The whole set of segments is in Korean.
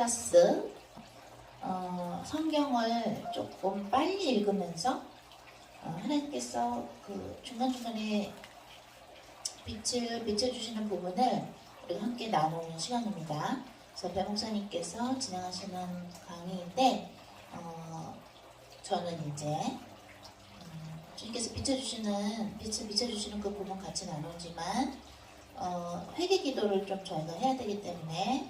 클래스 성경을 조금 빨리 읽으면서 하나님께서 그 중간중간에 빛을 비춰주시는 부분을 우리가 함께 나누는 시간입니다. 그래서 배 목사님께서 진행하시는 강의인데 저는 이제 주님께서 빛을 비춰주시는 그 부분 같이 나누지만 회개 기도를 좀 저희가 해야 되기 때문에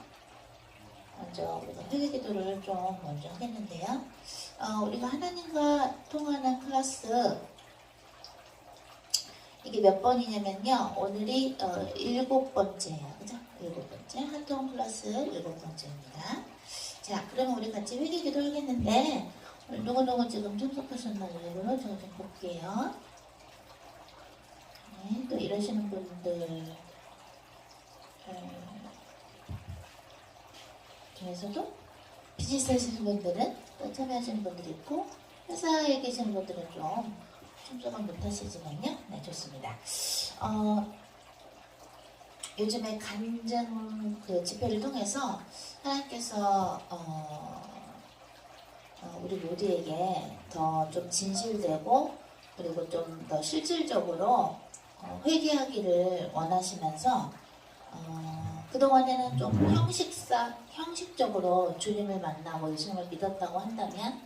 먼저 우리가 회개 기도를 좀 먼저 하겠는데요. 우리가 하나님과 통하는 클래스 이게 몇 번이냐면요. 오늘이 7번째예요. 그죠? 7번째. 한통 클래스 7번째입니다. 자, 그러면 우리 같이 회개 기도 하겠는데 오늘 누구누구 지금 참석하셨나요? 제가 좀 볼게요. 네, 또 이러시는 분들 중에서도 비즈니스 하시는 분들은 또 참여하시는 분들이 있고 회사에 계시는 분들은 좀 참석은 못하시지만요. 네, 좋습니다. 요즘에 간증 그 집회를 통해서 하나님께서 우리 모두에게 더 좀 진실되고 그리고 좀 더 실질적으로 회개하기를 원하시면서 그동안에는 좀 형식적으로 주님을 만나고 예수님을 믿었다고 한다면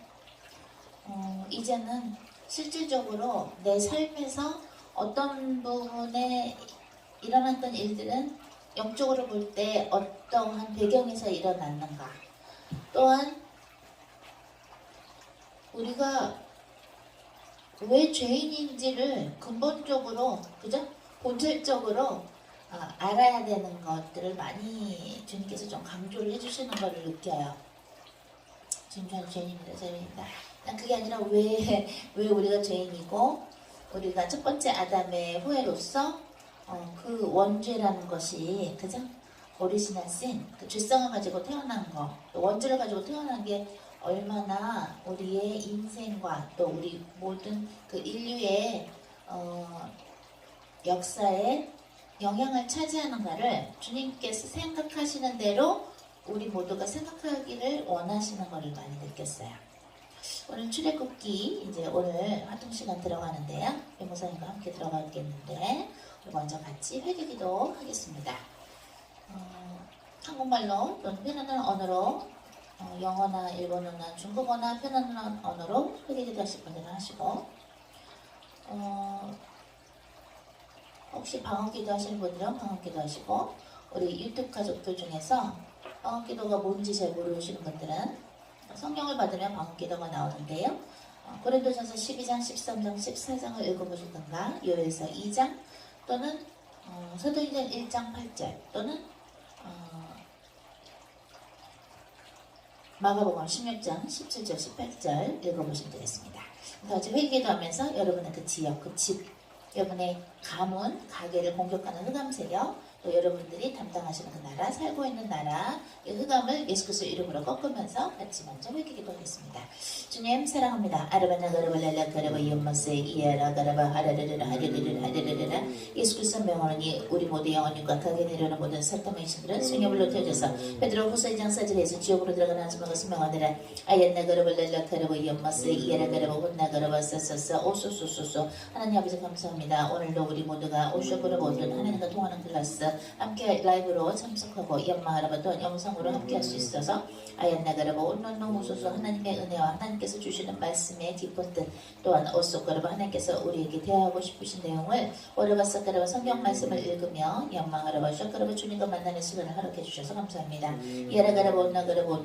이제는 실질적으로 내 삶에서 어떤 부분에 일어났던 일들은 영적으로 볼 때 어떠한 배경에서 일어났는가, 또한 우리가 왜 죄인인지를 근본적으로, 그죠? 본질적으로 알아야 되는 것들을 많이 주님께서 좀 강조를 해주시는 것을 느껴요. 지금 저는 죄인입니다. 죄인입니다. 그게 아니라 왜 우리가 죄인이고 우리가 첫 번째 아담의 후예로서 그 원죄라는 것이, 그죠? 오리지널 sin, 그 죄성을 가지고 태어난 거, 원죄를 가지고 태어난 게 얼마나 우리의 인생과 또 우리 모든 그 인류의 역사에 영향을 차지하는가를 주님께서 생각하시는 대로 우리 모두가 생각하기를 원하시는 것을 많이 느꼈어요. 오늘 출애굽기 이제 오늘 활동 시간 들어가는데요. 배모사님과 함께 들어가겠는데 먼저 같이 회개기도 하겠습니다. 한국말로 또는 편안한 언어로 영어나 일본어나 중국어나 편안한 언어로 회개기도 하실 분들은 하시고 혹시 방언기도 하시는 분들은 방언기도 하시고 우리 유튜브 가족들 중에서 방언기도가 뭔지 잘 모르시는 분들은 성경을 받으면 방언기도가 나오는데요. 고린도전서 12장, 13장, 14장을 읽어보시든가 요엘서 2장 또는 사도행전 1장 8절 또는 마가복음 16장 17절, 18절 읽어보시면 되겠습니다. 같이 회개도 하면서 여러분의 그 지역, 그 집, 여러분의 가문, 가게를 공격하는 흑암 세력, 또 여러분들이 담당하시는 그 나라, 살고 있는 나라, 이 흑암을 예수 그리스도 이름으로 꺾으면서 같이 먼저 회개기도 하겠습니다. 주님 사랑합니다. 아르바나 가르발랄라 가르바 이엄마세 이에라 가르바 하라르르라 하르르르 하르르르라 예수 그리스도 명하노니 우리 모두 영혼님과 가게 내려오는 모든 사탄의 신들은 수녀불로 태워져서 베드로 후서 2장 4절에서 지옥으로 들어가는 하지만 것을 명하느라 아얀나 가르발랄라 가르바 이엄마세 이에라 가르바 혼나 가르바 사사사 오소소소소. 하나님 아버지 감사합니다. 오늘도 우리 모두가 오쇼그로 모든 하나님과 통하는 클래스 함께 라이브로 참석하고 연마하라바 또한 영상으로 함께 할 수 있어서 아얀나가라바 온난노 오소서 하나님의 은혜와 하나님께서 주시는 말씀의 깊은 뜻 또한 오소가라바 하나님께서 우리에게 대화하고 싶으신 내용을 오르바사가라바 성경 말씀을 읽으며 연마하라바 샤가라바 주님과 만나는 시간을 허락해 주셔서 감사합니다. 예라가라바 온나가라바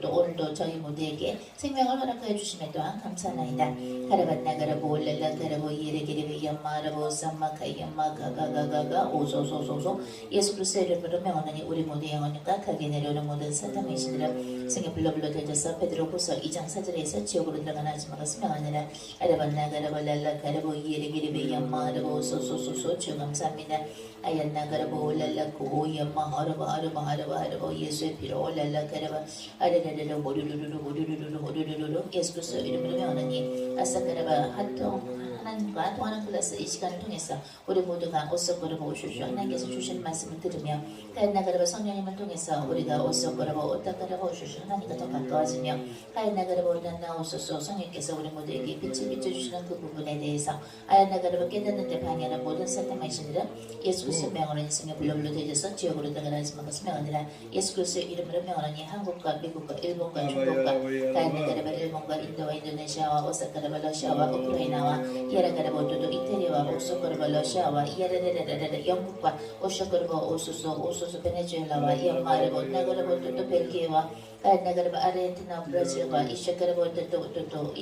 또 오늘도 저희 모두에게 생명을 허락해 주심에 또한 감사나이다. 가라반나가라바 올랄라가라바 예레게레베 연마하라바 오삼마카 연마가가가가가 오소소소소 예수 그리스도의 이름으로 명하노니 우리 모두 영혼과 가게 내려오는 모든 사탄의 신들은 승에 불러불러 되져서 베드로 후서 2장 4절에서 지옥으로 들어가는 하지만 것을 명하느라 아라반나 가라발랄라 가라보 예레게레베 연마하라보 소소소소 주 감사합니다. 아얀나 가라보 올랄라고 오연마 아르바 예수의 피로 올랄라 가라바 아르르르르 모르르르르 예수 그리스도 이름으로 명하노니 아싸 가라바 한통 하나님과 통하는 클래스 이 시간을 통해서 우리 모두가 옷 섞으러 오십시오. 하나님께서 주시는 말씀을 들으며 가인나가르바 성령님을 통해서 우리가 옷 섞으러 옷 닦으러 오십시오. 하나님과 더 가까워지며 가인나가르바 온난나 오소서 성령께서 우리 모두에게 빛을 비춰주시는 그 부분에 대해서 아얀나가르바 깨닫는 데 방해하는 모든 사탄의 신들은 예수 그리스도 명으로 인생의 불러불러 되어서 지옥으로 들어가라지만 것을 명하니라. 예수 그리스도의 이름으로 명하노니 한국과 미국과 일본과 중국과 가인나가르바 일본과 인도와 인도네시아와 오사카르바 러시아와 우크라이나와 이에라가르바 오도도 이태리와 오소코르바 러시아와 이에라레레레레 영국과 오쇼코르바 오소소 베네수엘라와 연마르바 온나가르바 오도도 벨기에와 가인나가르바 아르헨티나 브라질과 이샤가르바 오도도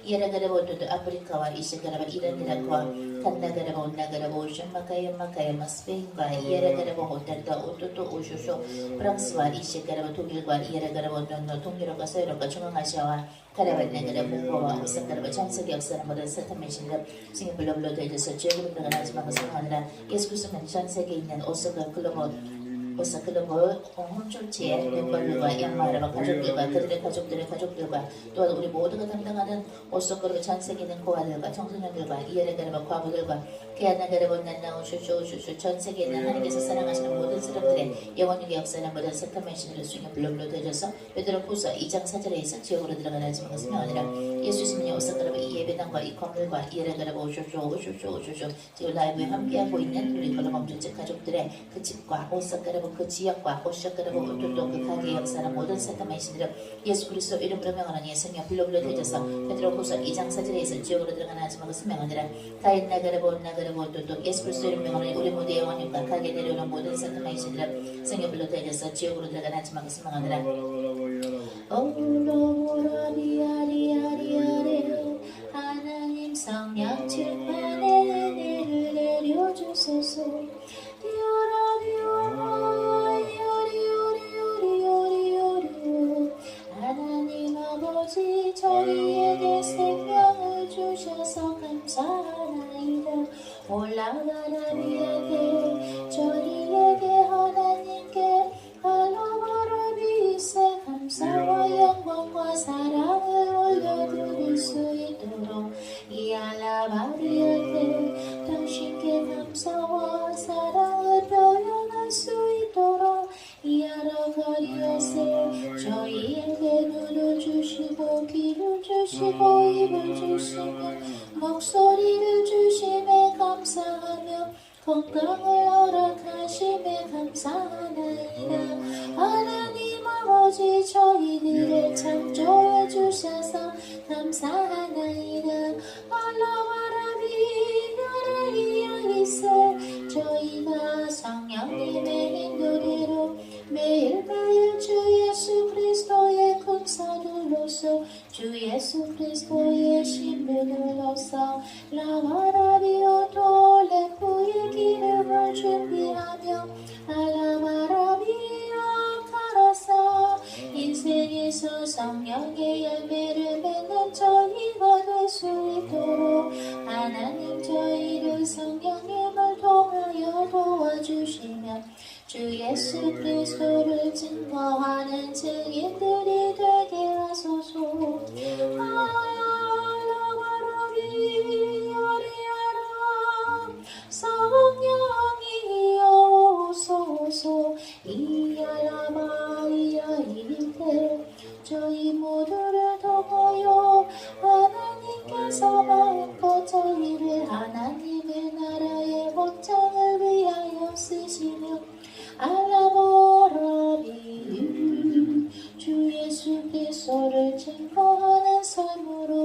이에라가르바 오도도 아프리카와 이샤가르바 이란이라크와 간나가르바 온나가르바 오션마카이엄마카이엄마 스페인과 이에라가르바 오도도 오쇼쇼 프랑스와 이샤가르바 독일과 이에라가르바 온노 동유럽과 서유럽과 중앙아시아와 가라반나가르바 몽고와 오사카르바 전 세계 역사는 모든 사탄의 신들 승인 불러불러 되어서 죄를 들어가는 하지만 성하느라 예수 그리스도는 전 세계에 있는 오사카 글로벌 홈쇼치의 멤버들과 양마르바 가족들과 그들의 가족들과 또한 우리 모두가 담당하는 오사카르바 전 세계 있는 고아들과 청소년들과 이에라가르바 과부들과 게아나가르바 난나오 슈슈 전 세계에 있는 하나님께서 사랑하시는 모든 사람들의 영원히 역사는 모든 사탄의 신들을 수행해 불러불러 되어서 베드로후서 2장 4절에서 지옥으로 들어가는 하지만 것을 명하느라 예수님이 오사카르바 이 예배당과 이 건물과 이에라가르바 오쇼쇼 지금 라이브에 함께하고 있는 우리 걸어멈춘 가족들의 그 집과 오사카르바 그 지역과 오쇼카르바 오토도 그 가게의 역사는 모든 사탄의 신들은 예수 그리스도 이름으로 명하노니 성령 불러불러 되어서 베드로후서 2장 4절에서 지옥으로 들어가는 하지만 것을 명하느라 가인나가르바 온나가르바 오토도 예수 그리스도 이름 명하노니 우리 모두의 영혼과 가게 내려오는 모든 사탄의 신들은 성령 불러 되어서 지옥으로 들어가는 하지만 것을 명하느라 하나님 성령 충만의 은혜를 내려주소서. 하나님 아버지 저희에게 생명을 주셔서 감사하나이다. 올라가라 위하되 저희에게 하나님께 할로바라 비세 감사와 영광과 사랑을 올려드릴 수 있도록 이알라바리아테 당신께 감사와 사랑을 표현할 수 있도록 이알라가리아세 저희에게 눈을 주시고 귀를 주시고 입을 주시며 목소리를 주심에 감사하며 건강을 허락하심에 감사하나이다. 하나님 아버지 저희들을 창조해 주셔서 감사하나이다. 알라바라비야라이야이세 저희가 성령님의 인도대로 매일매일 주 예수 그리스도의 군사들로서 주 예수 그리스도의 신부들로서 라바라비오도 레프의 기름을 준비하며 알라바라비아 가라사 인생에서 성령의 열매를 맺는 저희가 될 수 있도록 하나님 저희를 성령님을 통하여 도와주시며 주 예수 그리스도를 증거하는 증인들이 되게 하소서. 성령이여 오소서. 이알라바이야이테 저희 모두를 통하여 하나님께서 마음껏 저희를 하나님의 나라의 확장을 위하여 쓰시며 알라보라비 주 예수 그리스도를 증거하는 삶으로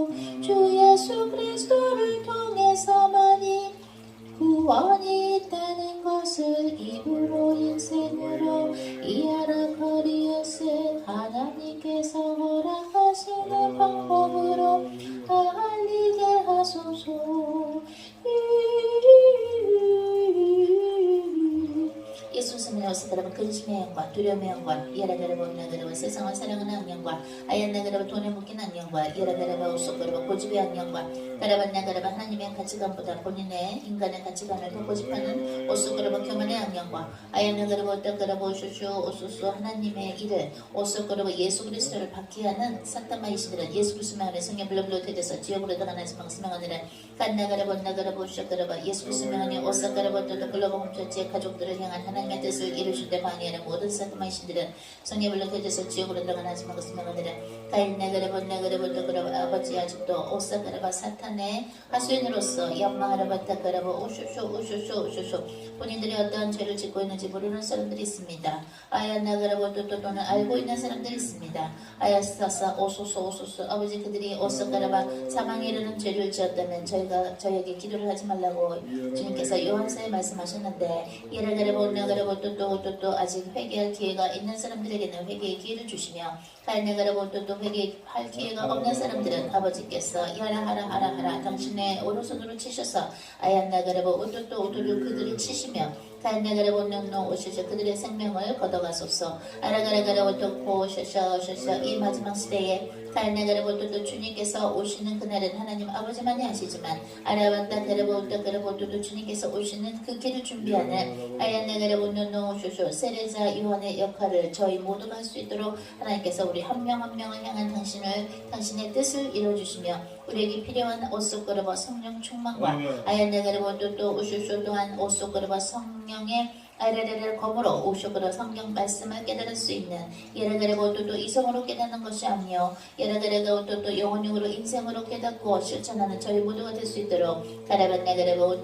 그러면 근심의 영과 두려움의 영과 예라베르바 온나그르바 세상을 사랑하는 악령과 아얀나그르바 돈에 묶인 악령과 예라베르바 우소그르바 고집의 악령과 가라반나그르바 하나님의 가치관보다 본인의 인간의 가치관을 더 고집하는 오소그르바 교만의 악령과 아얀나그르바 오따그르바 오슈슈 오수수 하나님의 일을 오소그르바 예수 그리스도를 박해하는 사탄마이시들은 예수 그리스도만 안에 성령 블러블러 되어서 지옥으로 들어가는 스망스망하느라 간나그르바 온나그르바 오슈그르바 예수 그리스도만 안에 오사그르바 또도 글로바 홈처지의 가족들을 향한 하나님의 뜻을 이루실 때 방해하는 모든 사탄마이시들은 성령 블러 되어서 지옥으로 들어가는 스망스망하느라 가인나그르바 온나그르바 또그르바 아버지 아직도 오사그르바 사탄의 하수인으로서 연마하라바타그르바 오슈슈 본인들이 어떠한 죄를 짓고 있는지 모르는 사람들이 있습니다. 아야나그라보 또는 알고 있는 사람들이 있습니다. 아야사사 오소소 아버지 그들이 오소가라바 사망에 이르는 죄를 지었다면 저에게 기도를 하지 말라고 주님께서 요한서에 말씀하셨는데 예라가라보 나가라보 또 아직 회개할 기회가 있는 사람들에게는 회개의 기회를 주시며 가야나가라보 또 회개할 기회가 없는 사람들은 아버지께서 하라 당신의 오른손으로 치셔서 아야나가라보 오도를 그들을 치시며 가야나가라보 노 오셔서 그들의 생명을 걷어가소서 아라가라가라 오토코 오셔서 이 마지막 시대에 가야나가라보 또 주님께서 오시는 그날은 하나님 아버지만이 아시지만 아라반다가라보 또 주님께서 오시는 그 길을 준비하는 아야나가라보 노 오셔서 세례자 요한의 역할을 저희 모두가 할 수 있도록 하나님께서 우리 한 명 한 명을 향한 당신의 뜻을 이루어주시며 우리에게 필요한 오소그르바 성령 충만과 아야나가라보 또 오셔서 또한 오소그르바 성령의 아레레를 검으로 오쇼그라 성경 말씀을 깨달을 수 있는 예라가레가 또 이성으로 깨닫는 것이 아니요 예라가레가 또 영혼력으로 인생으로 깨닫고 실천하는 저희 모두가 될 수 있도록 가라반나가레가 또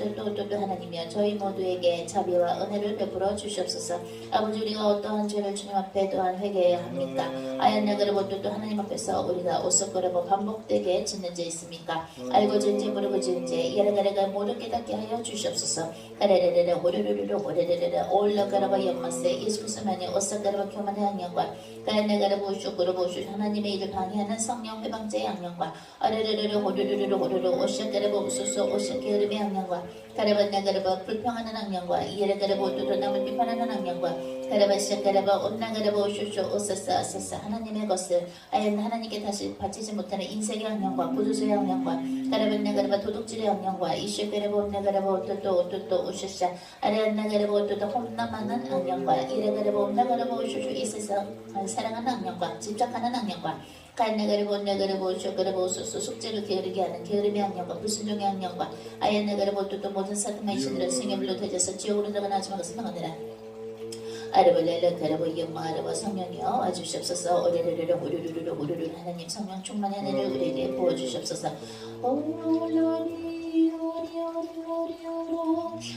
하나님이여 저희 모두에게 자비와 은혜를 베풀어 주시옵소서. 아버지 우리가 어떠한 죄를 주님 앞에 또한 회개해야 합니까? 아얀나가레가 또 하나님 앞에서 우리가 오소그라고 반복되게 짓는 죄 있습니까? 알고 지은 죄 모르고 지은 죄 예라가레가 모두 깨닫게 하여 주시옵소서. 가레레레레 오레레레레 올라가라바 연마세 예수 그리스도만이 오사가라바 교만의 악령과 가야나가라바 우슈그르바 우슈 하나님의 일을 방해하는 성령 회방제의 악령과 아르르르르 호르르르 오샤가라바 우수수 오샤게으름의 악령과 가라반나가라바 불평하는 악령과 이에라가라바 오뚜도 남을 비판하는 악령과 가라바시아가라바 온나가라바 우슈슈 오사사사사 하나님의 것을 하나님께 다시 바치지 못하는 인색의 악령과 부조수의 악령과 가라반나가라바 도둑질의 악령과 이슈가라바 온나가라바 오뚜또 우슈샤 아레안나가라바 오뚜또 험난한 악령과 이레가라바 온나가라바 우슈슈 이 세상 사랑하는 악령과 집착하는 악령과 가야나가라바 온나가라바 우슈가라바 우수수 숙제를 게으르게 하는 게으름의 악령과 불순종의 악령과 아야나가라바 오뚜또 모든 사탄마이신들은 생애물로 되져서 지옥으로 들어가는 하지만 것을 망하느라 아르벌레르 가라보 영마하라바 성령이여 와주시옵소서. 오레르르르 오르르르 하나님 성령 충만의 은혜를 우리에게 부어주시옵소서.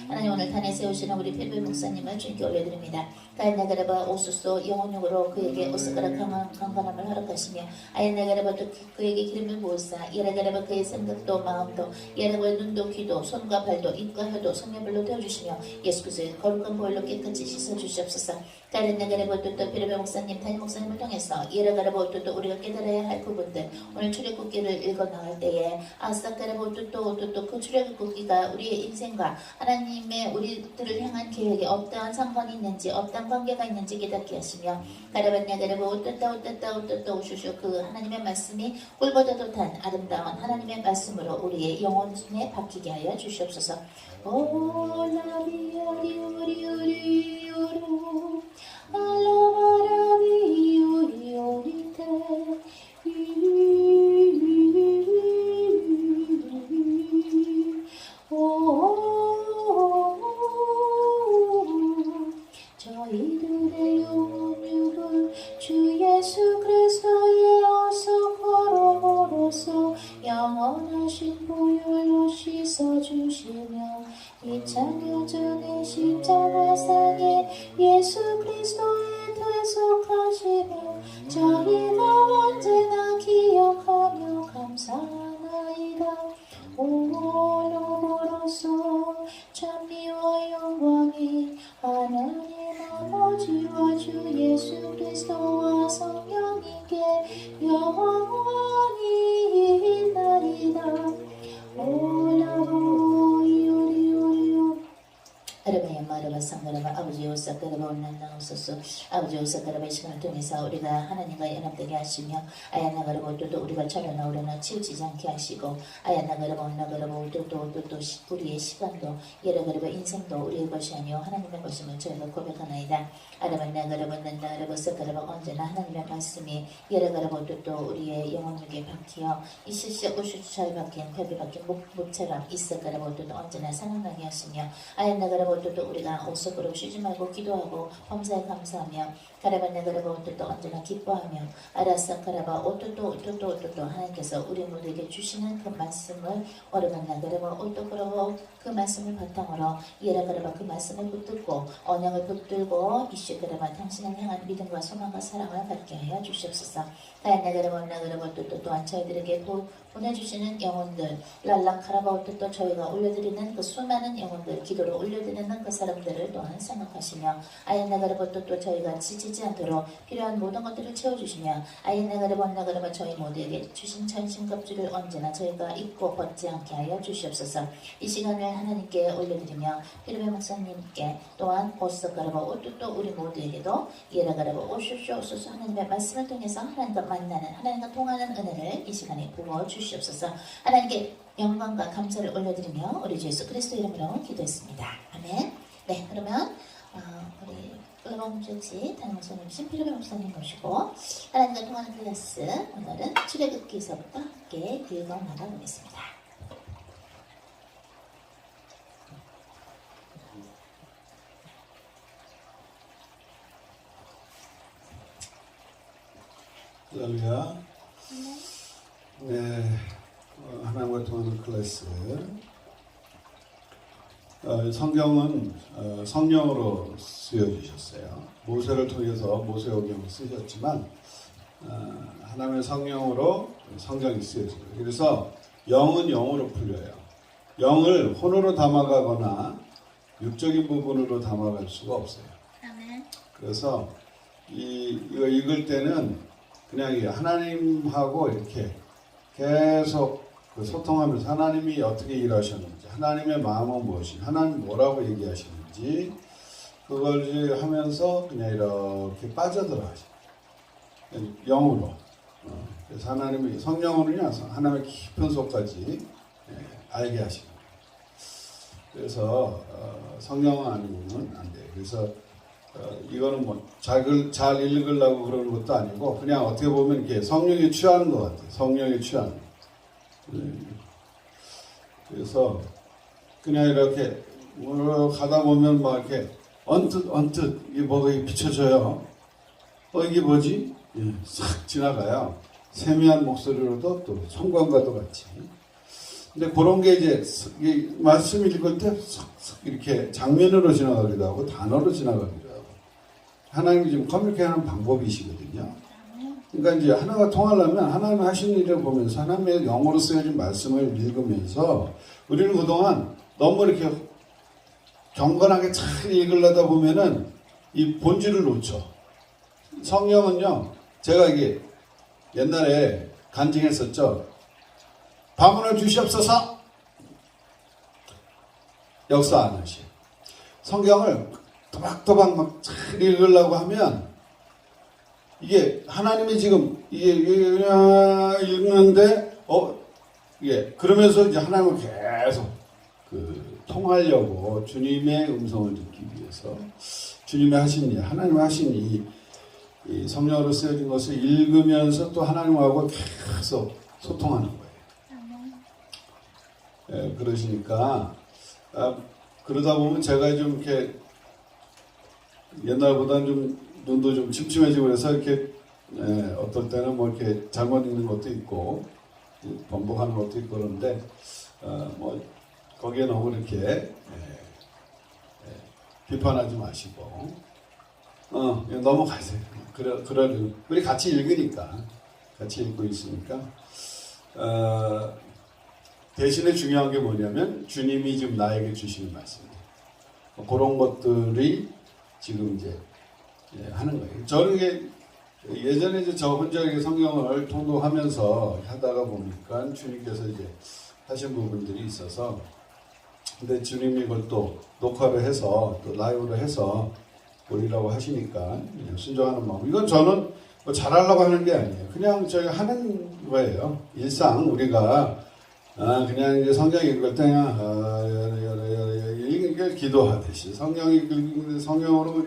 하나님 오늘 단에 세우시는 우리 필빌 목사님을 주님께 올려드립니다. 가야나가라바 오수소 영혼력으로 그에게 오스가라 강건함을 허락하시며 아야나가라바 또 그에게 기름을 부으사 예라가라바 그의 생각도 마음도 예라가의 눈도 귀도 손과 발도 입과 혀도 성령불로 태워주시며 예수 그리스도의 거룩한 보혈로 깨끗이 씻어주시옵소서. 가야나가라바 또 필빌 목사님 단임 목사님을 통해서 예라가라바 또 우리가 깨달아야 할 부분들 오늘 출애굽기를 읽어 나갈 때에 아사가라바 또 그 출애굽기가 우리의 인생과 하나님의 우리들을 향한 계획에 어떠한 상관이 있는지 어떠한 관계가 있는지 깨닫게 하시며 가라반야가라바 오따따 오슈슈 그 하나님의 말씀이 꿀보다도 단 아름다운 하나님의 말씀으로 우리의 영혼에 박히게 하여 주시옵소서. 오라비아리오리오리오로 알라바라비오리오리테 저희들의 영혼육을 주 예수 그리스도의 어서 영원하신 보혈로 씻어주시며 2000년 전에 십자가상에 예수 그리스도의 대속하시며 저희가 언제나 기억하며 감사하나이다. 오로로로서 찬미와 영광이 하나님 아버지와 주 예수 그리스도와 성령님께 영원히 있나이다. 오라보이오리오리오 아르바야마 아야나가라바 상가라바 아버지 오사카라바 온난나오소서 아버지 오사카라바 이 시간을 통해서 우리가 하나님과 연합되게 하시며 아야나가라바 또 우리가 저려나 오려나 치우치지 않게 하시고 아야나가라바 온나가라바 또 우리의 시간도 예라가라바 인생도 우리의 것이 아니요 하나님의 것임을 저희가 고백하나이다. 아라반나가라바 난나가라바 사카라바 언제나 하나님의 말씀이 예라가라바 또 우리의 영혼에게 박히어 이 실시하고 슈차에 박힌 벽에 박힌 목처럼 이스가라바 또 언제나 생각나게 하시며 아야나가라바 또 우리가 오석으로 쉬지 말고 기도하고 범사에 감사하며 가라반나가라바 또 언제나 기뻐하며 아라사카라바 또 하나님께서 우리 모두에게 주시는 그 말씀을 어르반나가라바 오또그러고 그 말씀을 바탕으로 예라가라바 그 말씀을 붙들고 언약을 붙들고 이슈가라바 당신을 향한 믿음과 소망과 사랑을 갖게 하여 주시옵소서. 아야나가라바 온나가라바 또 또한 저희들에게 보내주시는 영혼들 랄랑카라바 또 저희가 올려드리는 그 수많은 영혼들 기도로 올려드리는 그 사람들을 또한 생각하시며 아야나가라바 또 저희가 지치지 않도록 필요한 모든 것들을 채워주시며 아야나가라바 온나가라바 저희 모두에게 주신 전신갑주를 언제나 저희가 입고 벗지 않게 하여 주시옵소서. 이 시간을 하나님께 올려드리며 피르베 목사님께 또한 오스가라바 또 우리 모두에게도 예라가라바 오쇼쇼소서 하나님의 말씀을 통해서 하나님과 만나는 하나님과 통하는 은혜를 이 시간에 부어 주시옵소서. 하나님께 영광과 감사를 올려드리며 우리 주 예수 그리스도 이름으로 기도했습니다. 아멘. 네, 그러면 우리 플로럼 즈지 담임 목사님이신 피르베 목사님 모시고 하나님과 통하는 클래스 오늘은 출애굽기서부터 함께 읽어 나가보겠습니다. 할렐루야. 네, 하나님과 통하는 클래스. 성경은 성령으로 쓰여주셨어요. 모세를 통해서 모세오경을 쓰셨지만 하나님의 성령으로 성경이 쓰여져요. 그래서 영은 영으로 풀려요. 영을 혼으로 담아가거나 육적인 부분으로 담아갈 수가 없어요. 그래서 이거 읽을 때는 그냥 하나님하고 이렇게 계속 소통하면서 하나님이 어떻게 일하셨는지, 하나님의 마음은 무엇인지, 하나님 뭐라고 얘기하시는지 그걸 하면서 그냥 이렇게 빠져들어가죠. 영으로. 그래서 하나님이 성령으로는 하나님의 깊은 속까지 알게 하시는 거예요. 그래서 성령은 아니고는 안 돼요. 그래서 이거는 뭐 잘 읽으려고 그러는 것도 아니고 그냥 어떻게 보면 이렇게 성령에 취하는 것 같아요. 성령에 취하는. 그래서 그냥 이렇게 가다 보면 막 이렇게 언뜻 이게 뭐가 비춰져요. 이게 뭐지? 싹 지나가요. 세미한 목소리로도 또 성광과도 같이. 근데 그런 게 이제 말씀 읽을 때 싹 이렇게 장면으로 지나가기도 하고 단어로 지나가기도 하고 하나님이 지금 커뮤니케이하는 방법이시거든요. 그러니까 이제 하나가 통하려면 하나님 하신 일을 보면서 하나님의 영어로 쓰여진 말씀을 읽으면서 우리는 그동안 너무 이렇게 경건하게 잘 읽으려다 보면은 이 본질을 놓쳐. 성령은요, 제가 이게 옛날에 간증했었죠. 방언을 주시옵소서. 역사 안 하시. 성경을 또박또박 막 잘 읽으려고 하면 이게 하나님이 지금 이게 읽는데 그러면서 이제 하나님을 계속 통하려고 주님의 음성을 듣기 위해서 주님의 하신 일, 하나님 하신 이 성령으로 쓰여진 것을 읽으면서 또 하나님하고 계속 소통하는 거예요. 그러시니까 그러다 보면 제가 좀 이렇게 옛날보다는 좀 눈도 좀 침침해지고 그래서 이렇게 어떨 때는 뭐 이렇게 잘못 읽는 것도 있고 번복하는 것도 있고 그런데 뭐 거기에 너무 이렇게 비판하지 마시고 넘어가세요. 그러는 우리 같이 읽으니까 같이 읽고 있으니까 대신에 중요한 게 뭐냐면 주님이 지금 나에게 주시는 말씀이에요. 그런 것들이 지금 이제 하는 거예요. 저는 이게 예전에 이제 저 혼자 성경을 통독하면서 하다가 보니까 주님께서 이제 하신 부분들이 있어서 근데 주님이 이걸 또 녹화를 해서 또 라이브를 해서 올리라고 하시니까 그냥 순종하는 마음. 이건 저는 뭐 잘하려고 하는 게 아니에요. 그냥 저희가 하는 거예요. 일상 우리가 그냥 이제 성경 읽을 때 그냥 이게 기도하듯이 성경으로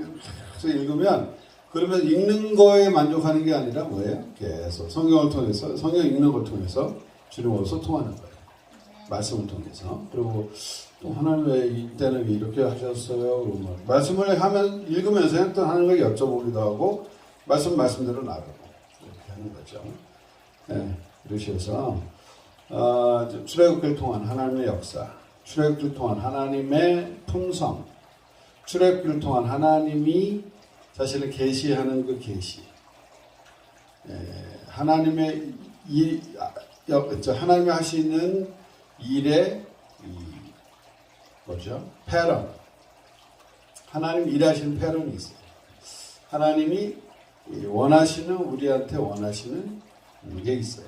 계속 읽으면 그러면 읽는 거에 만족하는 게 아니라 뭐예요? 계속 성경을 통해서 성경 읽는 걸 통해서 주님과 소통하는 거예요. 말씀을 통해서. 그리고 또 하나님 왜 이때는 왜 이렇게 하셨어요? 그러면 말씀을 하면 읽으면서 또 하는 걸 여쭤보기도 하고 말씀대로 나가고 이렇게 하는 거죠. 네, 그러셔서 출애굽기를 통한 하나님의 역사, 출애굽기를 통한 하나님의 품성, 출애굽기를 통한 하나님이 사실은 계시하는 그 계시, 하나님의 하나님이 하시는 일의 뭐죠? 패런. 하나님 일하시는 패런이 있어요. 하나님이 원하시는 우리한테 원하시는 게 있어요.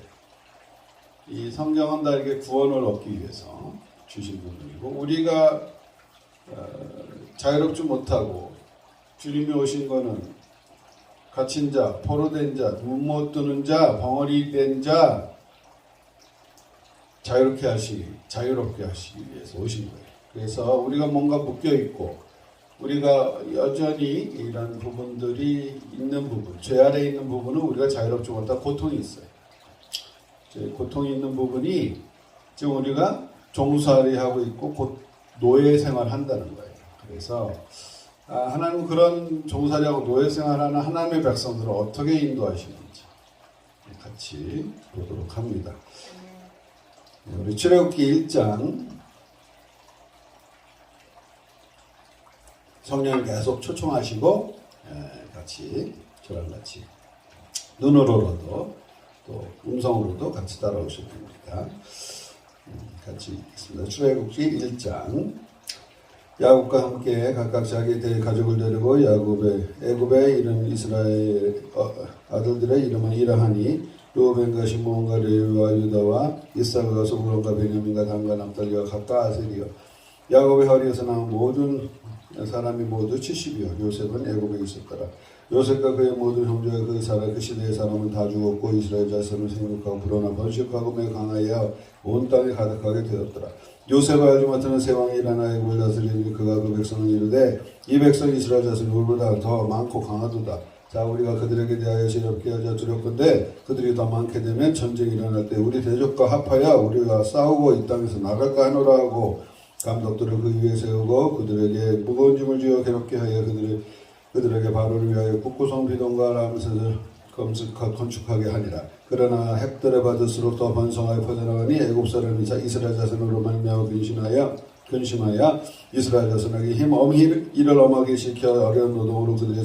이 성경은 다 이렇게 구원을 얻기 위해서 주신 분들이고 우리가 자유롭지 못하고 주님이 오신 거는 갇힌 자, 포로된 자, 눈 못 뜨는 자, 벙어리 된 자 자유롭게 하시기 위해서 오신 거예요. 그래서 우리가 뭔가 묶여 있고 우리가 여전히 이런 부분들이 있는 부분, 죄 아래 있는 부분은 우리가 자유롭지 못한 고통이 있어요. 고통이 있는 부분이 지금 우리가 종살이하고 있고 곧 노예 생활한다는 거예요. 그래서 하나님은 그런 종살이하고 노예 생활하는 하나님의 백성들을 어떻게 인도하시는지 같이 보도록 합니다. 우리 출애굽기 1장 성령을 계속 초청하시고 같이 저랑 같이 눈으로도 또 음성으로도 같이 따라오시면 됩니다. 같이 읽겠습니다. 출애굽기 1장 야곱과 함께 각각 자기 가족을 데리고 애굽에 이른 이스라엘 아들들의 이름은 이러하니 르우벤과 시므온과 레위와 유다와 이사가와 스불론과 베냐민과 단과 납달리와 갓과 아셀이요 야곱의 허리에서 나온 모든 사람이 모두 70이요 요셉은 애굽에 있었더라. 요셉과 그의 모든 형제가 그 시대의 사람은 다 죽었고 이스라엘 자손은 생육하고 불어나 번식하고 매우 강하여 온 땅에 가득하게 되었더라. 요셉을 알지 못하는 세 왕이 일어나 애굽을 다스리니 그가 그 백성을 이르되 이 백성 이스라엘 자손이 우리보다 더 많고 강하도다. 자 우리가 그들에게 대하여 시렵게 하자 두렵건대 그들이 더 많게 되면 전쟁이 일어날 때 우리 대적과 합하여 우리가 싸우고 이 땅에서 나갈까 하노라 하고 감독들을 그 위에 세우고 그들에게 무거운 짐을 지어 괴롭게 하여 그들에게 바로를 위하여 국구성 비동과 람셋을 건축하게 하니라. 그러나 핵들에 받을수록 더 번성하여 퍼져나가니 애굽 사람이 이스라엘 자손으로 말미암아 근심하여 이스라엘 자손에게 이를 엄하게 시켜 어려운 노동으로 그들의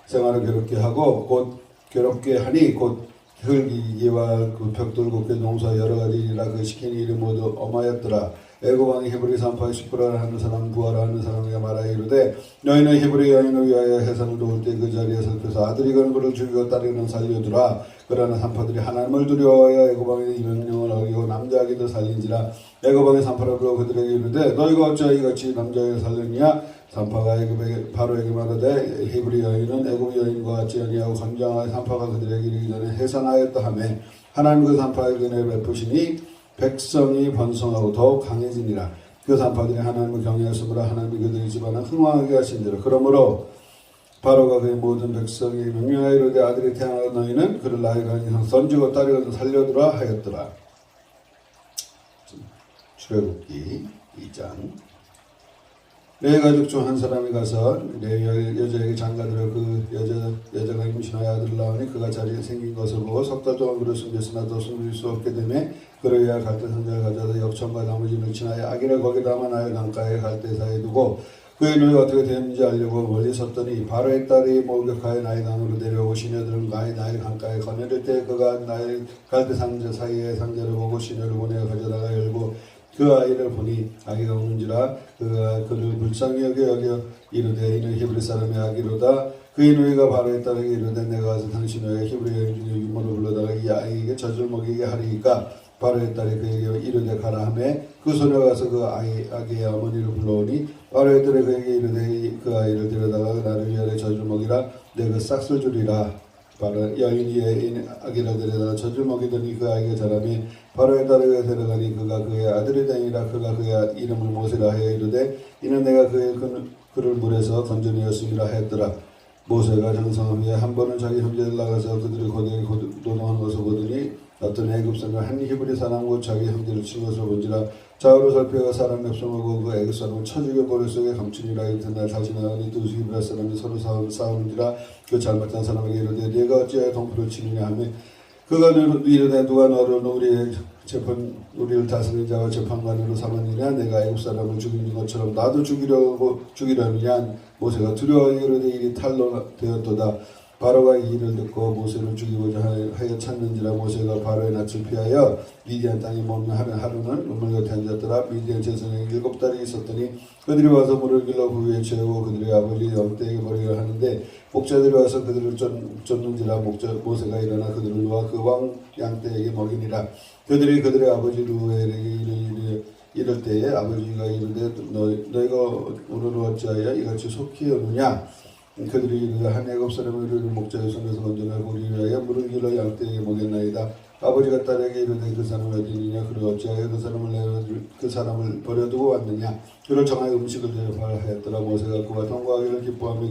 생활을 괴롭게 하고 곧 괴롭게 하니 곧 흙이기와 그 벽돌 곱게 농사 여러 가지 일이라 그 시킨 일이 모두 엄하였더라. 애굽 왕이 히브리 산파에 시프라를 하는 사람 부하라 하는 사람에게 말하여 이르되 너희는 히브리 여인을 위하여 해산을 도울 때 그 자리에 살펴서 아들이 건 그를 죽이고 딸이는 살려두라. 그러나 산파들이 하나님을 두려워하여 애굽 왕의 명령을 어기고 남자아기도 살린지라. 애굽 왕이 산파를 불러 그들에게 이르되 너희가 어찌하여 이같이 남자아기를 살렸느냐. 산파가 바로에게 말하되 히브리 여인은 애굽 여인과 같지 아니하고 건장하여 산파가 그들에게 이르기 전에 해산하였다 하며 하나님 그 산파에게 은혜를 베푸시니 백성이 번성하고 더욱 강해지니라. 그 산파들이 하나님을 경외하였으므로 하나님이 그들의 집안을 흥왕하게 하신지라. 그러므로 바로가 그의 모든 백성이 명령하여 이르되 아들이 태어나 너희는 그를 나의 가는 던지고 딸이거든 살려두라 하였더라. 출애굽기 2장 레위 가족 중 한 사람이 가서 레위 여자에게 장가들어 그 여자가 임신하여 아들을 낳으니 그가 자리에 생긴 것을 보고 석 달 동안 그를 숨겼으나 더 숨길 수 없게 되매 그를 위하여 갈대 상자를 가져다 역청과 나머지를 친하여 아기를 거기 담아 나일 강가에 갈대사에 두고 그의 눈이 어떻게 되었는지 알려고 멀리 섰더니 바로의 딸이 몰격하여 나일 강으로 내려오고 시녀들은 나일 강가에 거느릴 때 그가 나일 갈대 상자 사이에 상자를 보고 시녀를 보내어 가져다가 열고 그 아이를 보니 아기가 우는지라 그가 그를 불쌍히 여겨 이르되 이는 히브리 사람의 아기로다. 그의 누이가 바로의 딸에게 이르되 내가 가서 당신 너의 히브리 여인 중에 유모로 불러다가 이 아이에게 젖을 먹이게 하리이까 바로의 딸이 그에게 이르되 가라 하매 그 소녀가 가서 그 아기의 어머니를 불러오니 바로의 딸이 그에게 이르되 그 아이를 데려다가 나를 위하여 젖을 먹이라 내가 싹쓸 주리라. 바로 여인이 아기를 데려다가 젖을 먹이더니 그 아이가 자라매 바로의 딸에게 데려가니 그가 그의 아들이 되니라. 그가 그의 이름을 모세라 하여 이르되 이는 내가 그를 물에서 건져내었음이라 하였더라. 모세가 장성한 후에 한 번은 자기 형제들 나가서 그들이 고대에 노동하는 것을 보더니 어떤 애굽 사람 한 히브리 사람과 자기 형제를 친 것을 본지라. 좌우로 살펴가 사람 nep성하고 그 애굽 사람을 쳐 죽여 모래 속에 감추니라. 이튿날 다시 나가니 두 히브리 사람이 서로 싸우는지라. 그 잘못한 사람에게 이르되 네가 어찌하여 동포를 치느냐 하며 그가 이르되 누가 너를 우리를 다스리는 자와 재판관으로 삼았느냐. 내가 애굽 사람을 죽인 것처럼 나도 죽이려느냐. 모세가 두려워 이르되 일이 탈로 되었도다. 바로가 이 일을 듣고 모세를 죽이고자 하여 찾는지라. 모세가 바로의 낯을 피하여 미디안 땅에 머무는 하루는 우물 곁에 앉았더라. 미디안 제사장에 7달이 있었더니 그들이 와서 물을 길러 그 위에 채우고 그들의 아버지 영떼에게 버리려 하는데 목자들이 와서 그들을 쫓는지라. 모세가 일어나 그들을 놓아 그 왕 양떼에게 먹이니라. 그들이 그들의 아버지 루엘에게 이럴 때에 아버지가 이르되 너희가 오늘 어찌하여 이같이 속히 오느냐. 그들이 이르되 한 애굽 사람을 우리 목자의 손에서 건져내고 우리를 위하여 물을 길러 양떼에게 먹였나이다. 아버지가 딸에게 이르되 그 사람은 어디 있느냐. 그를 어찌하여 그 사람을 버려두고 왔느냐. 그를 정하여 음식을 대접하였더라. 모세가 그와 통과하기를 기뻐하며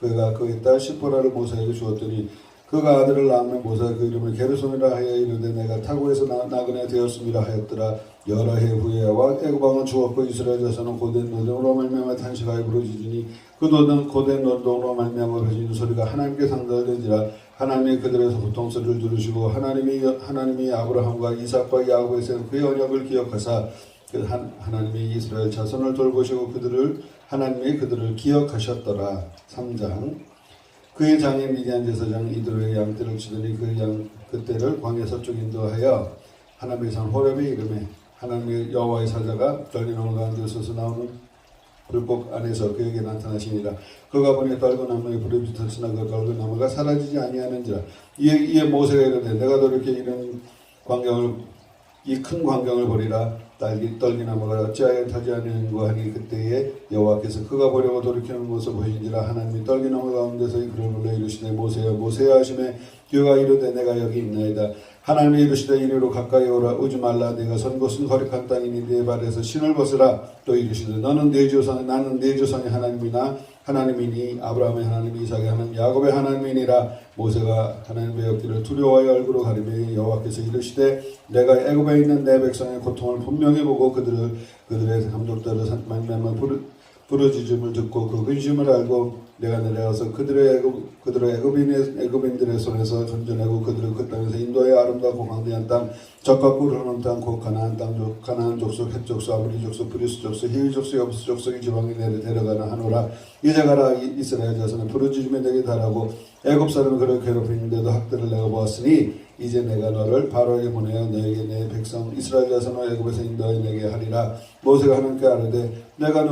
그가 그의 딸 시포라를 모세에게 주었더니 그가 아들을 낳으면 모세가 그 이름을 게르솜이라 하여 이르되 내가 타고에서 나그네 되었음이라 하였더라. 여러 해 후에 애굽 왕은 죽었고 이스라엘 자손은 고된 노동으로 말미암아 탄식하여 부르짖으니 그 고된 노동으로 말미암아 부르짖는 소리가 하나님께 상달되니라. 하나님이 그들에서 고통소리를 들으시고 하나님이 아브라함과 이삭과 야곱에 세운 그의 언약을 기억하사 하나님이 이스라엘 자손을 돌보시고 하나님이 그들을 기억하셨더라. 3장 그의 장인 미디안 제사장 이드로의 양떼를 치더니 그 떼를 광야 서쪽 인도하여 하나님의 산 호렙의 이름에 하나님의 여호와의 사자가 떨린 나무 가운데 서서 나오는 불꽃 안에서 그에게 나타나시니라. 그가 보니 떨고 나무에 불이 붙었으나 그 떨고 나무가 사라지지 아니하는지라. 이에 모세가 이르되 내가 돌이켜 이 큰 광경을 보리라. 떨기나무가 어찌하여 타지 아니하는고 하니 그때에 여호와께서 그가 보려고 돌이키는 것을 보시니라. 하나님이 떨기나무 가운데서 그를 불러 이르시되 모세야 모세야 하시매 그가 이르되 내가 여기 있나이다. 하나님이 이르시되 이리로 가까이 오라. 오지 말라. 내가 선 곳은 거룩한 땅이니 네 발에서 신을 벗으라. 또 이르시되 나는 네 조상의 하나님이니 아브라함의 하나님 이삭의 하나님 야곱의 하나님이니라. 모세가 하나님의 옆길을 두려워하여 얼굴을 가리매 여호와께서 이르시되 내가 애굽에 있는 내 백성의 고통을 분명히 보고 그들의 감독들을 말미암아 부르짖음을 듣고 그 근심을 알고 내가 내려가서 그들의 애굽인들의 손에서 건져내고 그들을 그 땅에서 인도의 아름답고 광대한 땅 적과 꿀 흐르는 땅 곧 가나안 족속 헷 족속 아모리 족속 브리스 족속 히위 족속 여부스 족속의 지방에 데려가나 하노라. 이제 가라. 이스라엘 자손은 부르짖음에 내게 달하고 애굽 사람은 그를 괴롭히는데도 학들을 내가 보았으니 이제 내가 너를 바로에게 보내어 너에게 내 백성 이스라엘 자손을 애굽에서 인도하여 내게 하리라. 모세가 하나님께 아뢰되 내가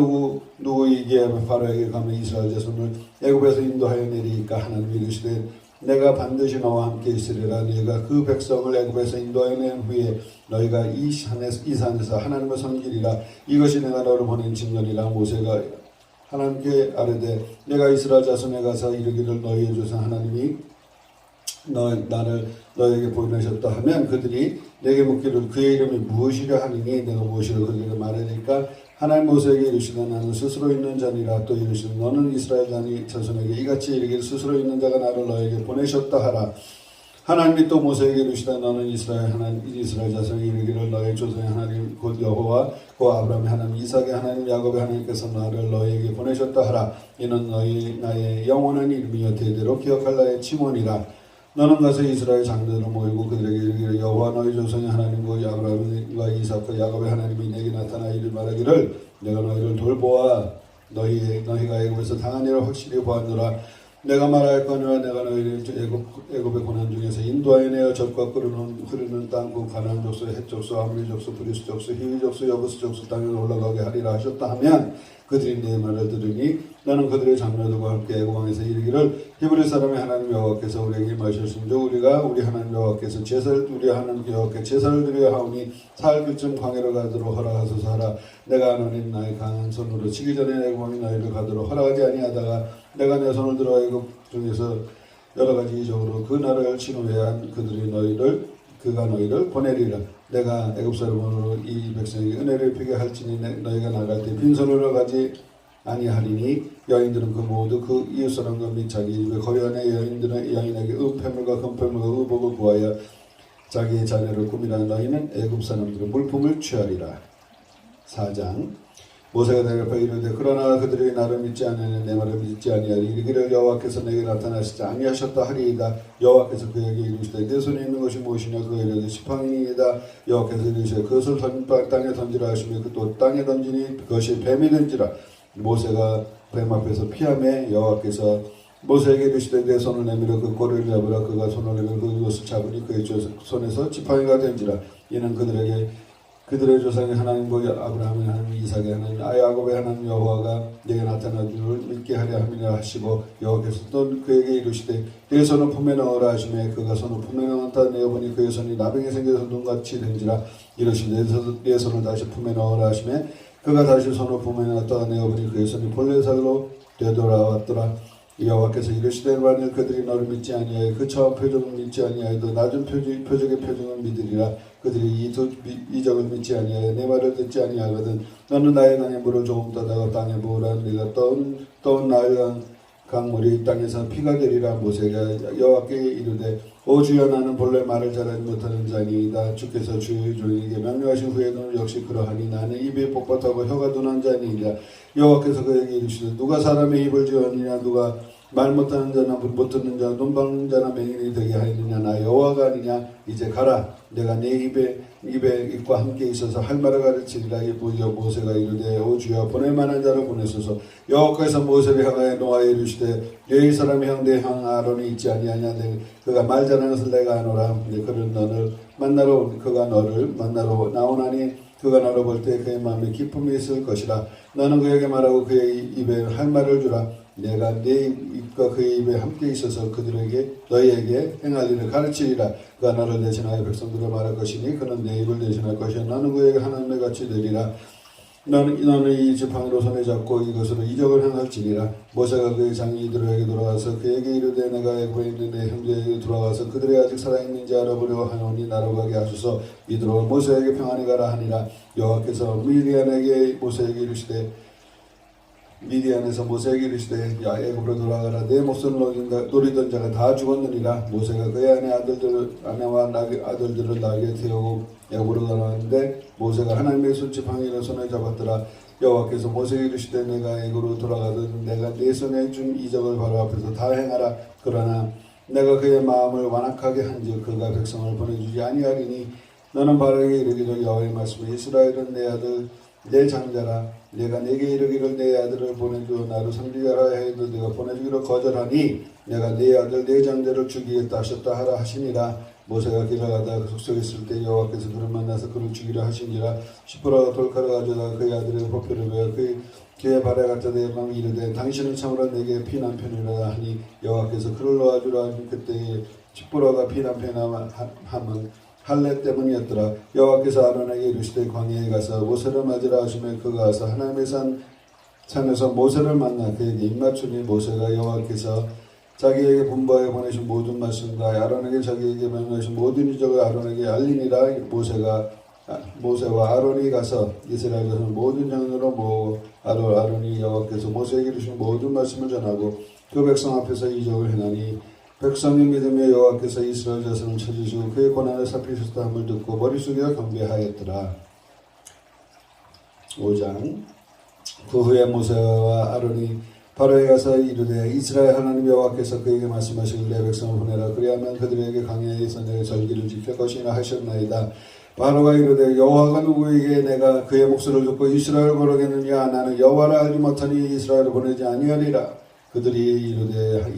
누구이기에 바로에게 가면 이스라엘 자손을 애굽에서 인도하여 내리니까. 하나님이 이르시되 내가 반드시 너와 함께 있으리라. 네가 그 백성을 애굽에서 인도하여 낸 후에 너희가 이 산에서 하나님을 섬기리라. 이것이 내가 너를 보낸 징조니라. 모세가 하나님께 아뢰되 내가 이스라엘 자손에 가서 이르기를 너희의 조상 하나님이 나를 너에게 보내셨다 하면 그들이 내게 묻기를 그의 이름이 무엇이라 하니니 내가 무엇이라 그들에게 말하니까 하나님 모세에게 이르시되 나는 스스로 있는 자니라. 또 이르시되 너는 이스라엘 자손에게 이같이 이르기를 스스로 있는 자가 나를 너에게 보내셨다 하라. 하나님이 또 모세에게 이르시되 너는 이스라엘 자손에게 이르기를 너의 조상의 하나님 곧 여호와 곧 아브라함의 하나님 이삭의 하나님 야곱의 하나님께서 나를 너에게 보내셨다 하라. 이는 나의 영원한 이름이여 대대로 기억할 나의 칭원이라. 너는 가서 이스라엘 장로들을 모이고 그들에게 이르기를 여호와 너희 조상의 하나님과 아브라함과 이삭과 야곱의 하나님이 내게 나타나 이를 말하기를 내가 너희를 돌보아 너희가 애굽에서 당한 일을 확실히 보았노라. 내가 말하였거니와 내가 너희를 애굽의 고난 중에서 인도하여 내어 젖과 흐르는 땅 곧 가나안 족속 헷 족속 아모리 족속 브리스 족속 히위 족속 여부스 족속 땅에 올라가게 하리라 하셨다 하면 그들이 내 말을 들으니 너는 그들의 장로들과 함께 애굽왕에서 이르기를 히브리 사람의 하나님 여호와께서 우리에게 말씀하신즉 우리가 우리 하나님 여호와께서 제사를 우리 하나님 여호와께 제사를 드려 하오니 사흘 그쯤 광야로 가도록 허락하소서 하라. 내가 하나님 나의 강한 손으로 치기 전에 애굽왕이 너희를 가도록 허락하지 아니하다가 내가 내 손을 들어 애굽 중에서 여러 가지 이적으로 그 나라를 진호해한 그가 너희를 보내리라. 내가 애굽 사람으로 이 백성에게 은혜를 베게 할지니 너희가 나갈 때 빈손으로 가지 아니하리니 여인들은 그 모두 그 이웃 사람과 및 자기 집에 거류하는 여인에게 은폐물과 금폐물과 의복을 구하여 자기의 자녀를 꾸미라. 너희는 애굽 사람들의 물품을 취하리라. 4장 모세가 대답하여 이르되 그러나 그들이 나를 믿지 아니하니 내 말을 믿지 아니하리. 이르기를 여호와께서 내게 나타나시지 아니하셨다 하리이다. 여호와께서 그에게 이르시되 내 손에 있는 것이 무엇이냐. 그가 이르되 지팡이이다. 여호와께서 이르시되 그것을 땅에 던지라 하시며 또 땅에 던지니 그것이 뱀이 된지라. 모세가 뱀 앞에서 피하매 여호와께서 모세에게 이르시되 내 손을 내밀어 그 꼬리를 잡으라. 그가 손을 내밀어 그것을 잡으니 그의 손에서 지팡이가 된지라. 이는 그들의 조상의 하나님과 아브라함의 하나님 이삭의 하나님 야곱의 하나님 여호와가 내게 나타나 주를 믿게 하려 함이라 하시고 여호와께서 또 그에게 이르시되 내 손을 품에 넣으라 하시매 그가 손을 품에 넣었다 내어보니 그의 손이 나병이 생겨서 눈같이 된지라. 이르시되 내 손을 다시 품에 넣으라 하시매 그가 다시 손을 품에 넣었다 내어보니 그의 손이 본래살로 되돌아왔더라. 여호와께서 이르시되 만일 그들이 너를 믿지 아니하여 그 처음 표적을 믿지 아니하여도 낮은 표적의 표적을 믿으리라. 그들이 이 두 이적을 믿지 아니하여 내 말을 듣지 아니하거든 너는 나의 강에 물을 조금 떠다가 땅에 부으라. 네가 떠온 나의 강물이 땅에서 피가 되리라. 모세가 여호와께 이르되 오 주여 나는 본래 말을 잘하지 못하는 자니이다. 주께서 주의 종에게 명령하신 후에도 역시 그러하니 나는 입이 뻣뻣하고 혀가 둔한 자니이다. 여호와께서 그에게 이르시되 누가 사람의 입을 지었느냐. 누가 말 못하는 자나 못 듣는 자 눈 박는 자나 맹인이 되게 하였느냐. 나 여호와가 아니냐. 이제 가라. 내가 내 입과 함께 있어서 할 말을 가르치리라. 모세가 이르되 오 주여 보낼 만한 자를 보내소서. 여호와께서 모세를 향하여 노하여 이르시되 레위 사람의 형 내 형 아론이 있지 아니하냐. 그가 말 잘하는 것을 내가 아노라. 그는 그가 너를 만나러 나오나니 그가 너를 볼 때 그의 마음에 기쁨이 있을 것이라. 너는 그에게 말하고 그의 입에 할 말을 주라. 내가 내 입과 그의 입에 함께 있어서 너희에게 행할 일을 가르치리라. 그가 너를 대신하여 백성들을 말할 것이니 그는 내 입을 대신할 것이야. 너는 그에게 하나님의 같이 되리라. 너는 이 지팡이로 손에 잡고 이것으로 이적을 행할지니라. 모세가 그의 장이 이들에게 돌아와서 그에게 이르되 내가 애굽에 있는 내 형제에게 돌아와서 그들이 아직 살아있는지 알아보려 하노니 나로 가게 하소서. 이들로 모세에게 평안히 가라 하니라. 여호와께서 미디안에서 모세에게 이르시되 야 애굽으로 돌아가라. 내 목숨을 노리던 자가 다 죽었느니라. 모세가 그의 아내와 아들들을 나귀에 태우고 애굽으로 돌아가는데 모세가 하나님의 손지팡이를 손에 잡았더라. 여호와께서 모세에게 이르시되 내가 애굽으로 돌아가든 내가 내 손에 준 이적을 바로 앞에서 다 행하라. 그러나 내가 그의 마음을 완악하게 한즉 그가 백성을 보내주지 아니하리니 너는 바로에게 이르기를 여호와의 말씀에 이스라엘은 내 아들 내 장자라. 내가 내게 이르기를 내 아들을 보내주어 나를 섬기라 해도 내가 보내주기를 거절하니 내가 내 아들 내 장자를 죽이겠다 하셨다 하라 하시니라. 모세가 길을 가다가 그 속속에 있을 때 여호와께서 그를 만나서 그를 죽이려 하신지라. 시므라가 돌칼을 가져다가 그의 아들의 보표를 베어 그의 발에 갖다 대고 이르되 당신은 참으로 내게 피난편이라 하니 여호와께서 그를 놓아주라 하니 그때에 시므라가 피난편함은 할례 때문이었더라. 여호와께서 아론에게 이르시되 광야에 가서 모세를 맞으라 하시며 그가 가서 하나님의 산에서 모세를 만나 그에게 입맞추니 모세가 여호와께서 자기에게 분부하여 보내신 모든 말씀과 아론에게 자기에게 명령하신 모든 이적을 아론에게 알리니라. 모세와 아론이 가서 이스라엘 자손 모든 장로로 모으고 아론이 여호와께서 모세에게 이르신 모든 말씀을 전하고 그 백성 앞에서 이적을 행하니 백성이 믿으며 여호와께서 이스라엘 자손을 찾으시고 그의 고난을 살피셨다 함을 듣고 머리 숙여 경배하였더라. 5장 그 후에 모세와 아론이 바로에 가서 이르되 이스라엘 하나님 여호와께서 그에게 말씀하시길 내 백성을 보내라. 그리하면 그들에게 강야에서 내 절기를 지킬 것이라 하셨나이다. 바로가 이르되 여호와가 누구에게 내가 그의 목소리를 듣고 이스라엘을 보내겠느냐. 나는 여호와를 알지 못하니 이스라엘을 보내지 아니하리라. 그들이 이르되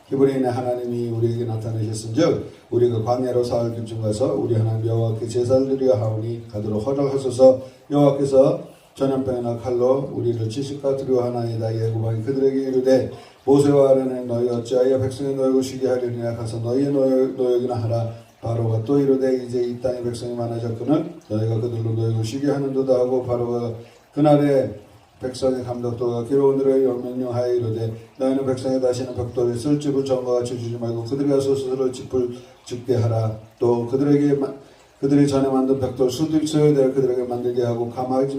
히브리인의 하나님이 우리에게 나타나셨은즉 우리가 광야로 사흘쯤 가서 우리 하나님 여호와께 제사를 드려 하오니 가도록 허락하소서. 여호와께서 전염병이나 칼로 우리를 치실까 두려워하나이다. 예고방이 그들에게 이르되 모세와 아론은 너희 어찌하여 백성의 노역을 쉬게 하려니냐 가서 너희의 노역이나 하라. 바로가 또 이르되 이제 이 땅에 백성이 많아졌거늘 너희가 그들로 노역을 쉬게 하는도다 하고 바로가 그날에 백성의 감독도가 기록원들에게 명령하여 이르되 너희는 백성에 다시는 벽돌에 쓸 집을 전과 같이 주지 말고 그들이 가서 스스로 집을 짓게 하라. 또 그들이 전에 만든 벽돌 수도대로 그들에게 만들게 하고 감하지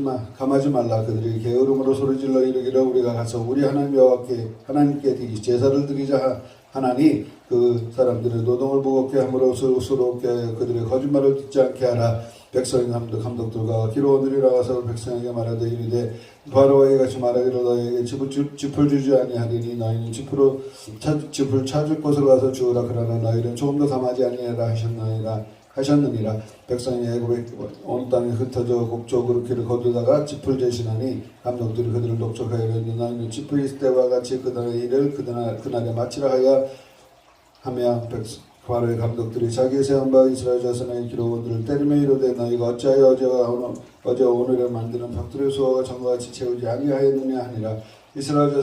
말라. 그들이 게으름으로 소리질러 이르기를 우리가 가서 우리 하나님 여호와께 하나님께 제사를 드리자 하나니 그 사람들의 노동을 무겁게 함으로 수고스럽게 그들의 거짓말을 듣지 않게 하라. 백성의 감독들과 기록원들이 나가서 백성에게 말하되 이르되 바로와 이같이 말하기를 너희에게 짚을 주지 아니하리니 너희는 짚을 찾을 곳으로 가서 주우라. 그러나 너희는 조금도 감하지 아니하라 하셨느니라. 백성이 애굽에 온 땅에 흩어져 곡적으로 길을 거두다가 짚을 제시하니 감독들이 그들을 독촉하여 이르되 너희는 짚을 있을 때와 같이 그날의 일을 그날에 마치라 하며 바로의 감독들이 자기의 세운 바 이스라엘 자손의 기록원들을 때리며 이르되 너희가 어찌하여 어제와 오늘에 만드는 벽돌의 수호가 전과 같이 채우지 아니하였느냐 하니라. 이스라엘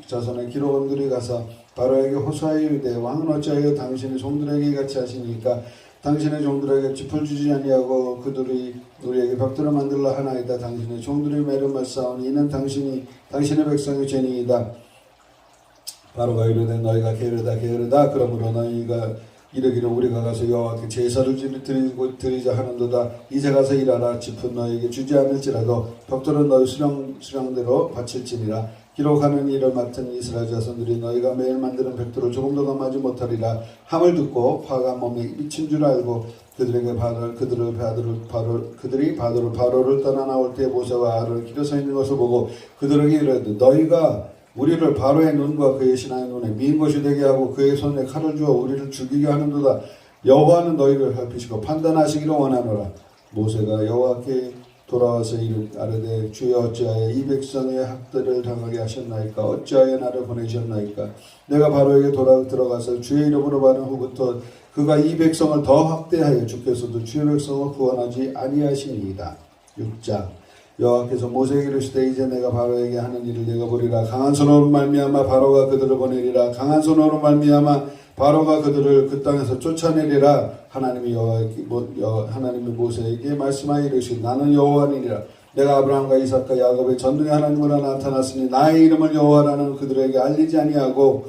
자손의 기록원들이 가서 바로에게 호소하여 이르되 왕은 어찌하여 당신의 종들에게 이같이 하시니까 당신의 종들에게 짚을 주지 아니하고 그들이 우리에게 벽돌을 만들라 하나이다. 당신의 종들이 매를 싸우니 이는 당신의 백성의 죄니이다. 바로가 이르되 너희가 게으르다. 그러므로 너희가 이르기를 우리가 가서 여호와께 제사를 드리자 하는도다. 이제 가서 일하라. 짚은 너희에게 주지 않을지라도 벽돌은 너희 수령대로 바칠지니라. 기록하는 일을 맡은 이스라엘 자손들이 너희가 매일 만드는 벽돌을 조금도 감하지 못하리라 함을 듣고 화가 몸에 미친 줄 알고 그들이 바로를 떠나 나올 때 모세와 아론이 길에 서 있는 것을 보고 그들에게 이르되 너희가 우리를 바로의 눈과 그의 신하의 눈에 미인 것이 되게 하고 그의 손에 칼을 주어 우리를 죽이게 하는도다. 여호와는 너희를 살피시고 판단하시기를 원하노라. 모세가 여호와께 돌아와서 아뢰되 주여 어찌하여 이 백성의 학대를 당하게 하셨나이까. 어찌하여 나를 보내셨나이까. 내가 바로에게 들어가서 주의 이름으로 말한 후부터 그가 이 백성을 더 학대하여 주께서도 주의 백성을 구원하지 아니하시니이다. 6장 여호와께서 모세에게 이르시되 이제 내가 바로에게 하는 일을 내가 보리라. 강한 손으로 말미암아 바로가 그들을 보내리라. 강한 손으로 말미암아 바로가 그들을 그 땅에서 쫓아내리라. 하나님이 모세에게 말씀하여 이르시되 나는 여호와니라. 내가 아브라함과 이삭과 야곱의 전능의 하나님으로 나타났으니 나의 이름을 여호와라는 그들에게 알리지 아니하였고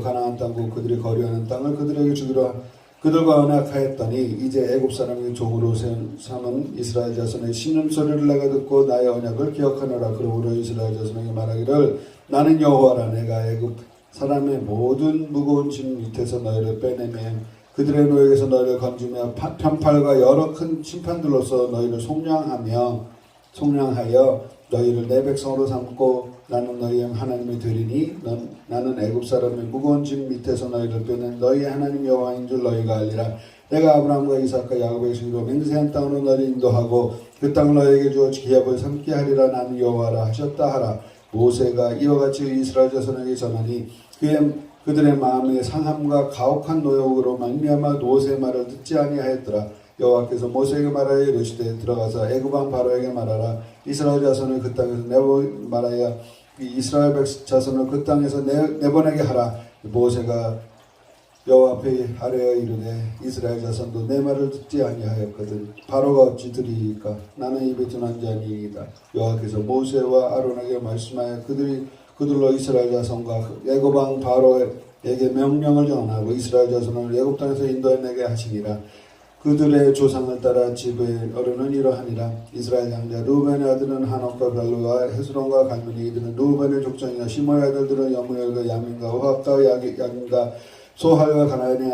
가나안 땅과 그들이 거류하는 땅을 그들에게 주기로 그들과 언약하였더니 이제 애굽 사람의 종으로 삼은 이스라엘 자손의 신음소리를 내가 듣고 나의 언약을 기억하노라. 그러므로 이스라엘 자손에게 말하기를 나는 여호와라. 내가 애굽 사람의 모든 무거운 짐 밑에서 너희를 빼내며 그들의 노역에서 너희를 건지며 편팔과 여러 큰 심판들로서 너희를 속량하여 너희를 내 백성으로 삼고 나는 너희의 하나님이 되리니 나는 애굽 사람의 무거운 짐 밑에서 너희를 빼낸 너희의 하나님 여호와인 줄 너희가 알리라. 내가 아브라함과 이삭과 야곱의 주기로 맹세한 땅으로 너희를 인도하고 그 땅을 너희에게 주어 기업을 삼게 하리라. 나는 여호와라 하셨다 하라. 모세가 이와 같이 이스라엘 자손에게 전하니 그들의 마음의 상함과 가혹한 노역으로 말미암아 모세의 말을 듣지 아니하였더라. 여호와께서 모세에게 말하여 이르시되 들어가서 애굽 왕 바로에게 말하라. 이스라엘 자손을 그 땅에서 말하여 이스라엘 자손을 그 땅에서 내보내게 하라. 모세가 여호와 앞에 아뢰어 이르되 이스라엘 자손도 내 말을 듣지 아니하였거든 바로가 어찌 들으리까. 나는 입에 둔한 자니이다. 여호와께서 모세와 아론에게 말씀하여 그들로 이스라엘 자손과 애굽 왕 바로에게 명령을 전하고 이스라엘 자손을 애굽 땅에서 인도해내게 하시니라. 그들의 조상을 따라 집의 어른은 이러하니라. 이스라엘 장자 루벤의 아들은 하녹과 발루와 헤스론과 갈문이 이들은 루벤의 족장이나 시므의 아들들은 여무엘과 야민과 오합과 야긴과 소할과 가나안의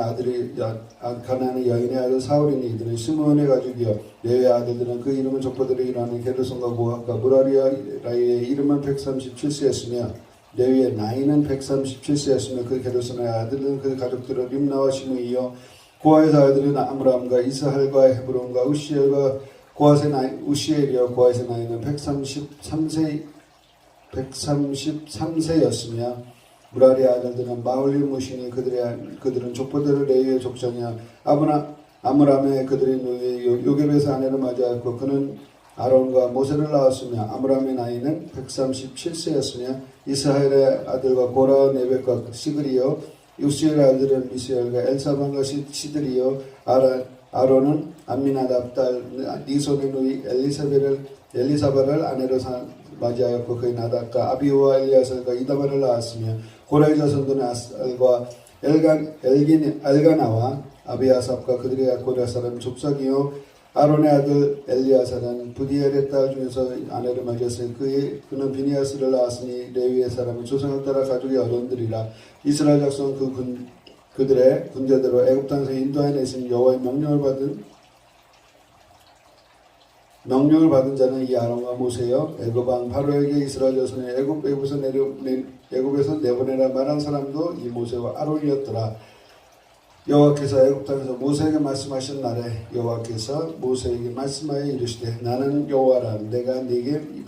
여인의 아들 사울이니 이들은 시므온의 가족이요. 레위의 아들들은 그 이름은 족보들이 일어나는 게르손과 고합과 무라리의 이름은 137세였으며 레위의 나이는 137세였으며 그 게르손의 아들들은 그 가족들은 림나와 시므이요. 고아의 아들은 아므람과 이스할과 헤브론과 우시엘과 우시엘이요. 고아의 나이는 133세였으며 무라리의 아들들은 마울리 무시니 그들은 족보대로 레위의 족장이야. 아므람의 그들의 누이 요geb에서 아내를 맞이하였고 그는 아론과 모세를 낳았으며 아므람의 나이는 137세였으며 이스라엘의 아들과 고라 네벡과 시그리요 육수엘의 아들은 미스엘과 엘사반과 시드리요 아론은 암미나답 딸 니손의 누이 엘리사바를 아내로 맞이하였고 그의 나답과 아비우와 엘리아살과 이다말을 낳았으며 고라의 자손들은 아살과 엘가나와 아비아삽과 그들의 고라 사람 족속이요 아론의 아들 엘리아살은 부디엘의 딸 중에서 아내를 맞이했으니 그는 비니아스를 낳았으니 레위의 사람은 조상을 따라 가족의 어른들이라 이스라엘 작성은 그들의 군대대로 애굽 땅에서 인도해냈으니 여호와의 명령을 받은 자는 이 아론과 모세여 애굽 왕 바로에게 이스라엘 자손이 애굽에서 내보내라 말한 사람도 이 모세와 아론이었더라. 여호와께서 애굽 땅에서 모세에게 말씀하신 날에 여호와께서 모세에게 말씀하여 이르시되 나는 여호와라 내가 네게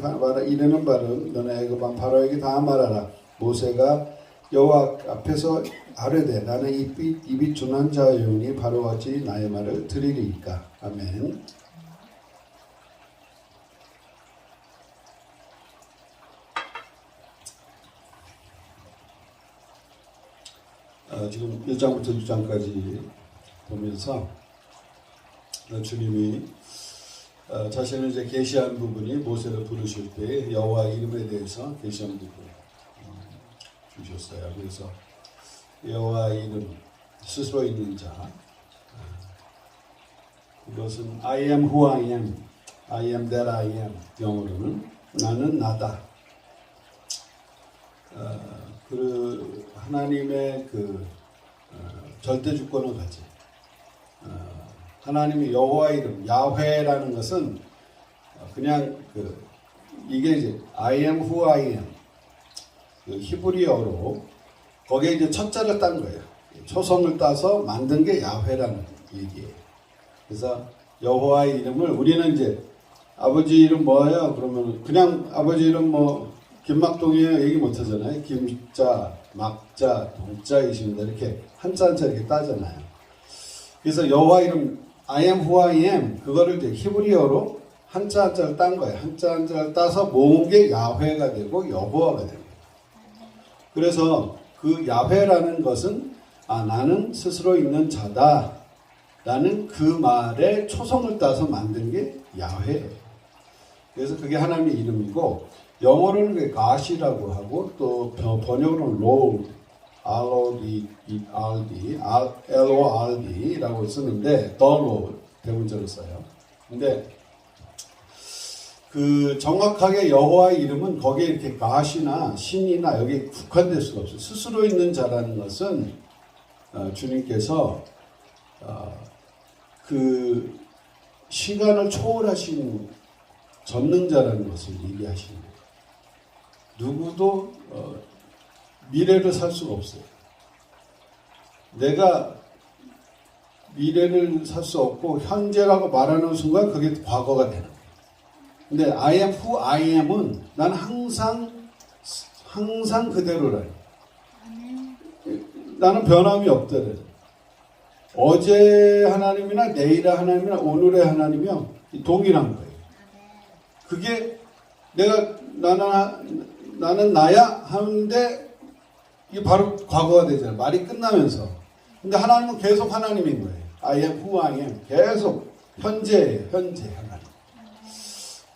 이르는 바를 너는 애굽 왕 바로에게 다 말하라. 모세가 여호와 앞에서 아뢰되 나는 입이 둔한 자여오니 바로와 같이 나의 말을 들으리이까. 아멘. 지금 1장부터 6장까지 보면서 주님이 자신을 이제 계시한 부분이 모세를 부르실 때 여호와 이름에 대해서 계시한 부분 주셨어요. 그래서 여호와 이름 스스로 있는 자 그것은 I am who I am, I am that I am 영어로는 나는 나다. 그 하나님의 절대 주권을 가진 하나님의 여호와 이름 야훼라는 것은 그냥 이게 이제 I am who I am 히브리어로 거기에 이제 첫자를 딴 거예요. 초성을 따서 만든 게 야훼라는 얘기예요. 그래서 여호와의 이름을 우리는 이제 아버지 이름 뭐예요? 그러면 그냥 아버지 이름 뭐 김막동이에요 얘기 못 하잖아요. 김자, 막자, 동자이십니다. 이렇게 한자 이렇게 따잖아요. 그래서 여호와 이름 I am who I am 그거를 이제 히브리어로 한자를 딴 거예요. 한자를 따서 모은 게 야훼가 되고 여호와가 됩니다. 그래서 그 야훼라는 것은 나는 스스로 있는 자다 라는 그 말에 초성을 따서 만든 게 야훼예요. 그래서 그게 하나님의 이름이고 영어로는 God이라고 하고 또 번역으로는 Lord, L-O-R-D라고 쓰는데 The Lord 대문자로 써요. 근데 정확하게 여호와의 이름은 거기에 이렇게 God이나 신이나 여기 국한될 수가 없어요. 스스로 있는 자라는 것은 주님께서 그 시간을 초월하신 전능자라는 것을 얘기하시는 거예요. 누구도 미래를 살 수가 없어요. 내가 미래를 살 수 없고 현재라고 말하는 순간 그게 과거가 되는 거예요. 근데 I am who I am은 난 항상 그대로라. 나는 변함이 없더래. 어제 하나님이나 내일의 하나님이나 오늘의 하나님이요 동일한 거예요. 그게 나는 나야 하는데 이게 바로 과거가 되잖아요. 말이 끝나면서. 근데 하나님은 계속 하나님인 거예요. I am who I am. 계속 현재 하나님.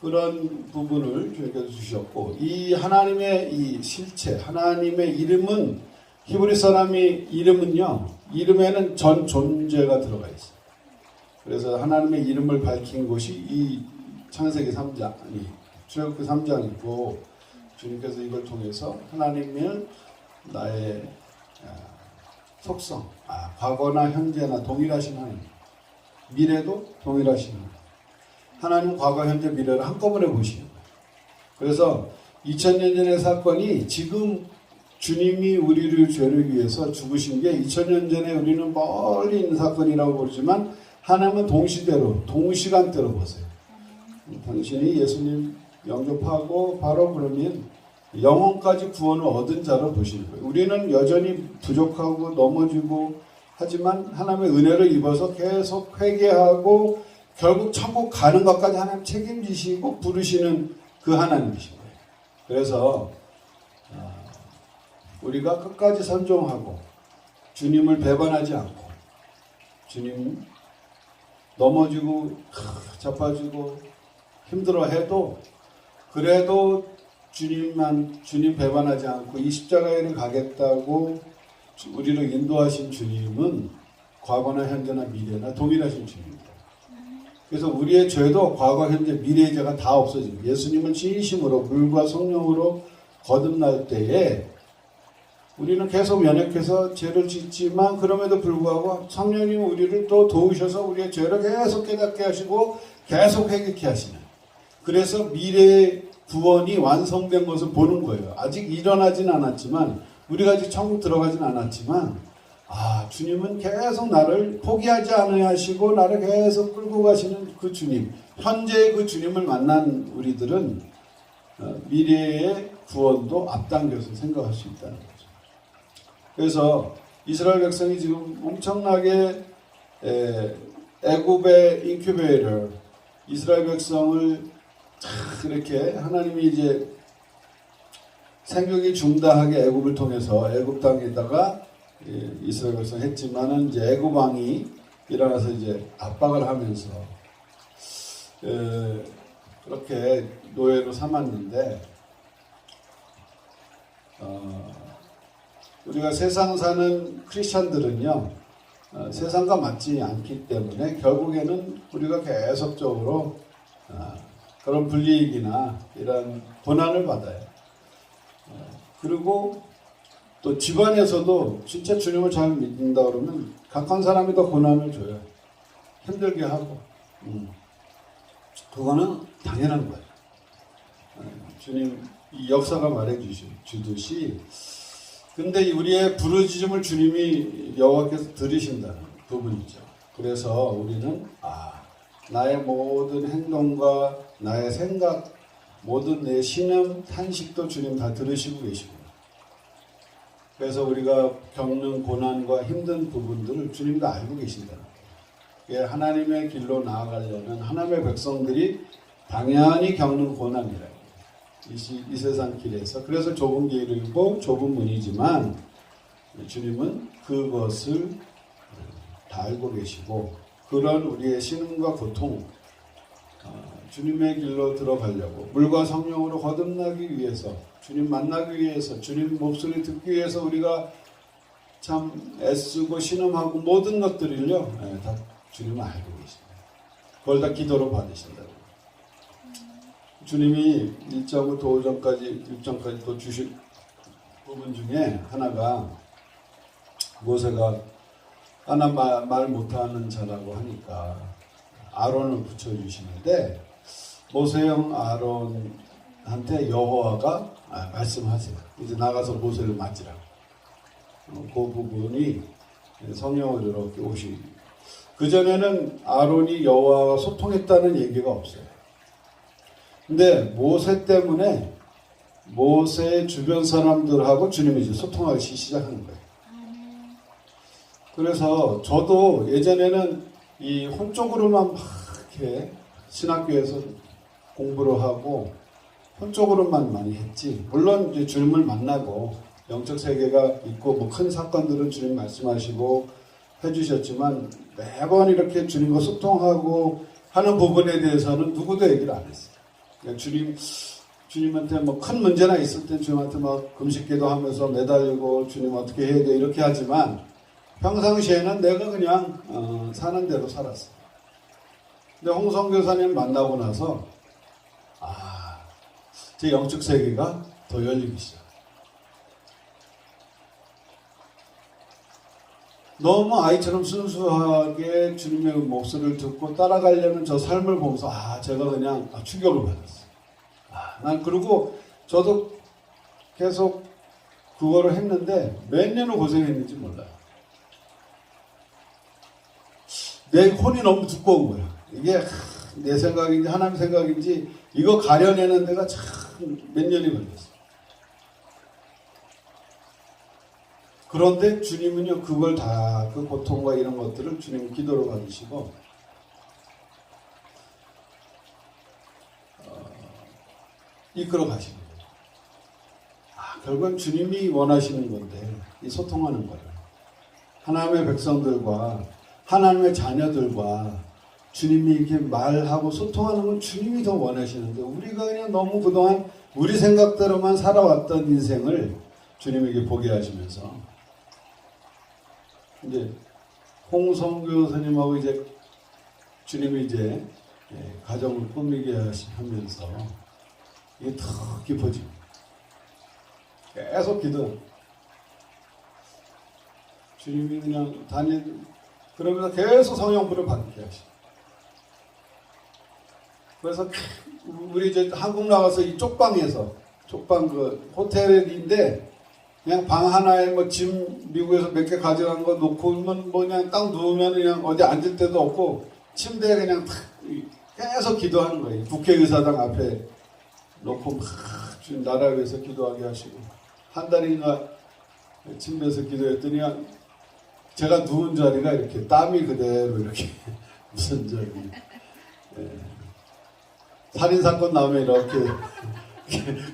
그런 부분을 주님께서 주셨고 이 하나님의 이 실체, 하나님의 이름은 히브리 사람의 이름은요. 이름에는 전 존재가 들어가 있어요. 그래서 하나님의 이름을 밝힌 곳이 이 창세기 3장, 출애굽기 3장이고 주님께서 이걸 통해서 하나님은 나의 속성, 과거나 현재나 동일하신 하나님, 미래도 동일하신 하나님, 과거, 현재, 미래를 한꺼번에 보시는 거예요. 그래서 2000년 전의 사건이 지금 주님이 우리를 죄를 위해서 죽으신 게 2000년 전에 우리는 멀리 있는 사건이라고 부르지만 하나님은 동시간대로 보세요. 당신이 예수님 영접하고 바로 그러면 영혼까지 구원을 얻은 자로 보시는 거예요. 우리는 여전히 부족하고 넘어지고 하지만 하나님의 은혜를 입어서 계속 회개하고 결국 천국 가는 것까지 하나님 책임지시고 부르시는 그 하나님이신 거예요. 그래서 우리가 끝까지 선종하고 주님을 배반하지 않고 주님 넘어지고 자빠지고 힘들어해도 그래도 주님 배반하지 않고 이 십자가에는 가겠다고 우리를 인도하신 주님은 과거나 현재나 미래나 동일하신 주님입니다. 그래서 우리의 죄도 과거, 현재, 미래의 죄가 다 없어집니다. 예수님을 진심으로 물과 성령으로 거듭날 때에 우리는 계속 연약해서 죄를 짓지만 그럼에도 불구하고 성령님이 우리를 또 도우셔서 우리의 죄를 계속 깨닫게 하시고 계속 회개케 하시는, 그래서 미래의 구원이 완성된 것을 보는 거예요. 아직 일어나진 않았지만, 우리가 아직 천국 들어가진 않았지만, 주님은 계속 나를 포기하지 않으려 하시고 나를 계속 끌고 가시는 그 주님, 현재의 그 주님을 만난 우리들은 미래의 구원도 앞당겨서 생각할 수 있다는 거죠. 그래서 이스라엘 백성이 지금 엄청나게 애굽의 인큐베이터, 이스라엘 백성을 이렇게 하나님이 이제 생육이 중다하게 애굽을 통해서 애굽 땅에다가 이스라엘 백성 했지만은 이제 애굽 왕이 일어나서 이제 압박을 하면서 그렇게 노예로 삼았는데, 우리가 세상 사는 크리스천들은요, 세상과 맞지 않기 때문에 결국에는 우리가 계속적으로 그런 불이익이나 이런 고난을 받아요. 그리고 또 집안에서도 진짜 주님을 잘 믿는다 그러면 가까운 사람이 더 고난을 줘요. 힘들게 하고. 그거는 당연한 거예요. 주님 이 역사가 말해주듯이, 근데 우리의 부르짖음을 주님이 여호와께서 들으신다는 부분이죠. 그래서 우리는 나의 모든 행동과 나의 생각, 모든 내 신음, 탄식도 주님 다 들으시고 계시고, 그래서 우리가 겪는 고난과 힘든 부분들을 주님 다 알고 계신다는 거예요. 하나님의 길로 나아가려는 하나님의 백성들이 당연히 겪는 고난이라고. 이 세상 길에서. 그래서 좁은 길이고 좁은 문이지만 주님은 그것을 다 알고 계시고, 그런 우리의 신음과 고통, 주님의 길로 들어가려고 물과 성령으로 거듭나기 위해서, 주님 만나기 위해서, 주님 목소리 듣기 위해서 우리가 참 애쓰고 신음하고 모든 것들을요, 다 주님은 알고 계십니다. 그걸 다 기도로 받으신다고. 주님이 1장부터 6장까지 또 주신 부분 중에 하나가, 모세가 하나 말 못하는 자라고 하니까 아론을 붙여주시는데, 모세형 아론한테 여호와가 말씀하세요. 이제 나가서 모세를 맞으라고. 그 부분이 성령으로 이렇게 오시. 그전에는 아론이 여호와와 소통했다는 얘기가 없어요. 근데 모세 때문에 모세의 주변 사람들하고 주님이 이제 소통하기 시작하는 거예요. 그래서 저도 예전에는 이 혼쪽으로만 막 이렇게 신학교에서 공부를 하고 혼쪽으로만 많이 했지. 물론 이제 주님을 만나고 영적 세계가 있고 뭐 큰 사건들은 주님 말씀하시고 해주셨지만, 매번 이렇게 주님과 소통하고 하는 부분에 대해서는 누구도 얘기를 안 했어요. 그러니까 주님한테 뭐 큰 문제나 있을 땐 주님한테 막 금식기도 하면서 매달리고 주님 어떻게 해야 돼 이렇게 하지만, 평상시에는 내가 그냥 사는 대로 살았어요. 근데 홍성 교사님 만나고 나서 제 영적 세계가 더 열리기 시작. 너무 아이처럼 순수하게 주님의 목소리를 듣고 따라가려는 저 삶을 보면서 제가 그냥 충격을 받았어요. 난 그리고 저도 계속 그거를 했는데 몇 년을 고생했는지 몰라요. 내 혼이 너무 두꺼운 거야. 이게 내 생각인지 하나님 생각인지 이거 가려내는 데가 참 몇 년이 걸렸어요. 그런데 주님은요, 그걸 다, 그 고통과 이런 것들을 주님 기도로 받으시고, 이끌어 가시는 거예요. 결국은 주님이 원하시는 건데 이 소통하는 거를 하나님의 백성들과 하나님의 자녀들과 주님이 이렇게 말하고 소통하는 건 주님이 더 원하시는데 우리가 그냥 너무 그동안 우리 생각대로만 살아왔던 인생을 주님에게 보게 하시면서 이제 홍성교 선생님하고 이제 주님이 이제 가정을 꾸미게 하면서 이게 더 깊어집니다. 계속 기도. 주님이 그냥 그러면서 계속 성령불을 받게 하시고. 그래서 우리 이제 한국 나가서 이 쪽방 그 호텔인데 그냥 방 하나에 뭐 짐 미국에서 몇 개 가져간 거 놓고 뭐 그냥 딱 누우면 그냥 어디 앉을 데도 없고 침대에 그냥 계속 기도하는 거예요. 국회의사당 앞에 놓고 막 주님 나라 위해서 기도하게 하시고 한 달인가 침대에서 기도했더니 제가 누운 자리가 이렇게 땀이 그대로 이렇게 무슨 저기 살인사건 나오면 이렇게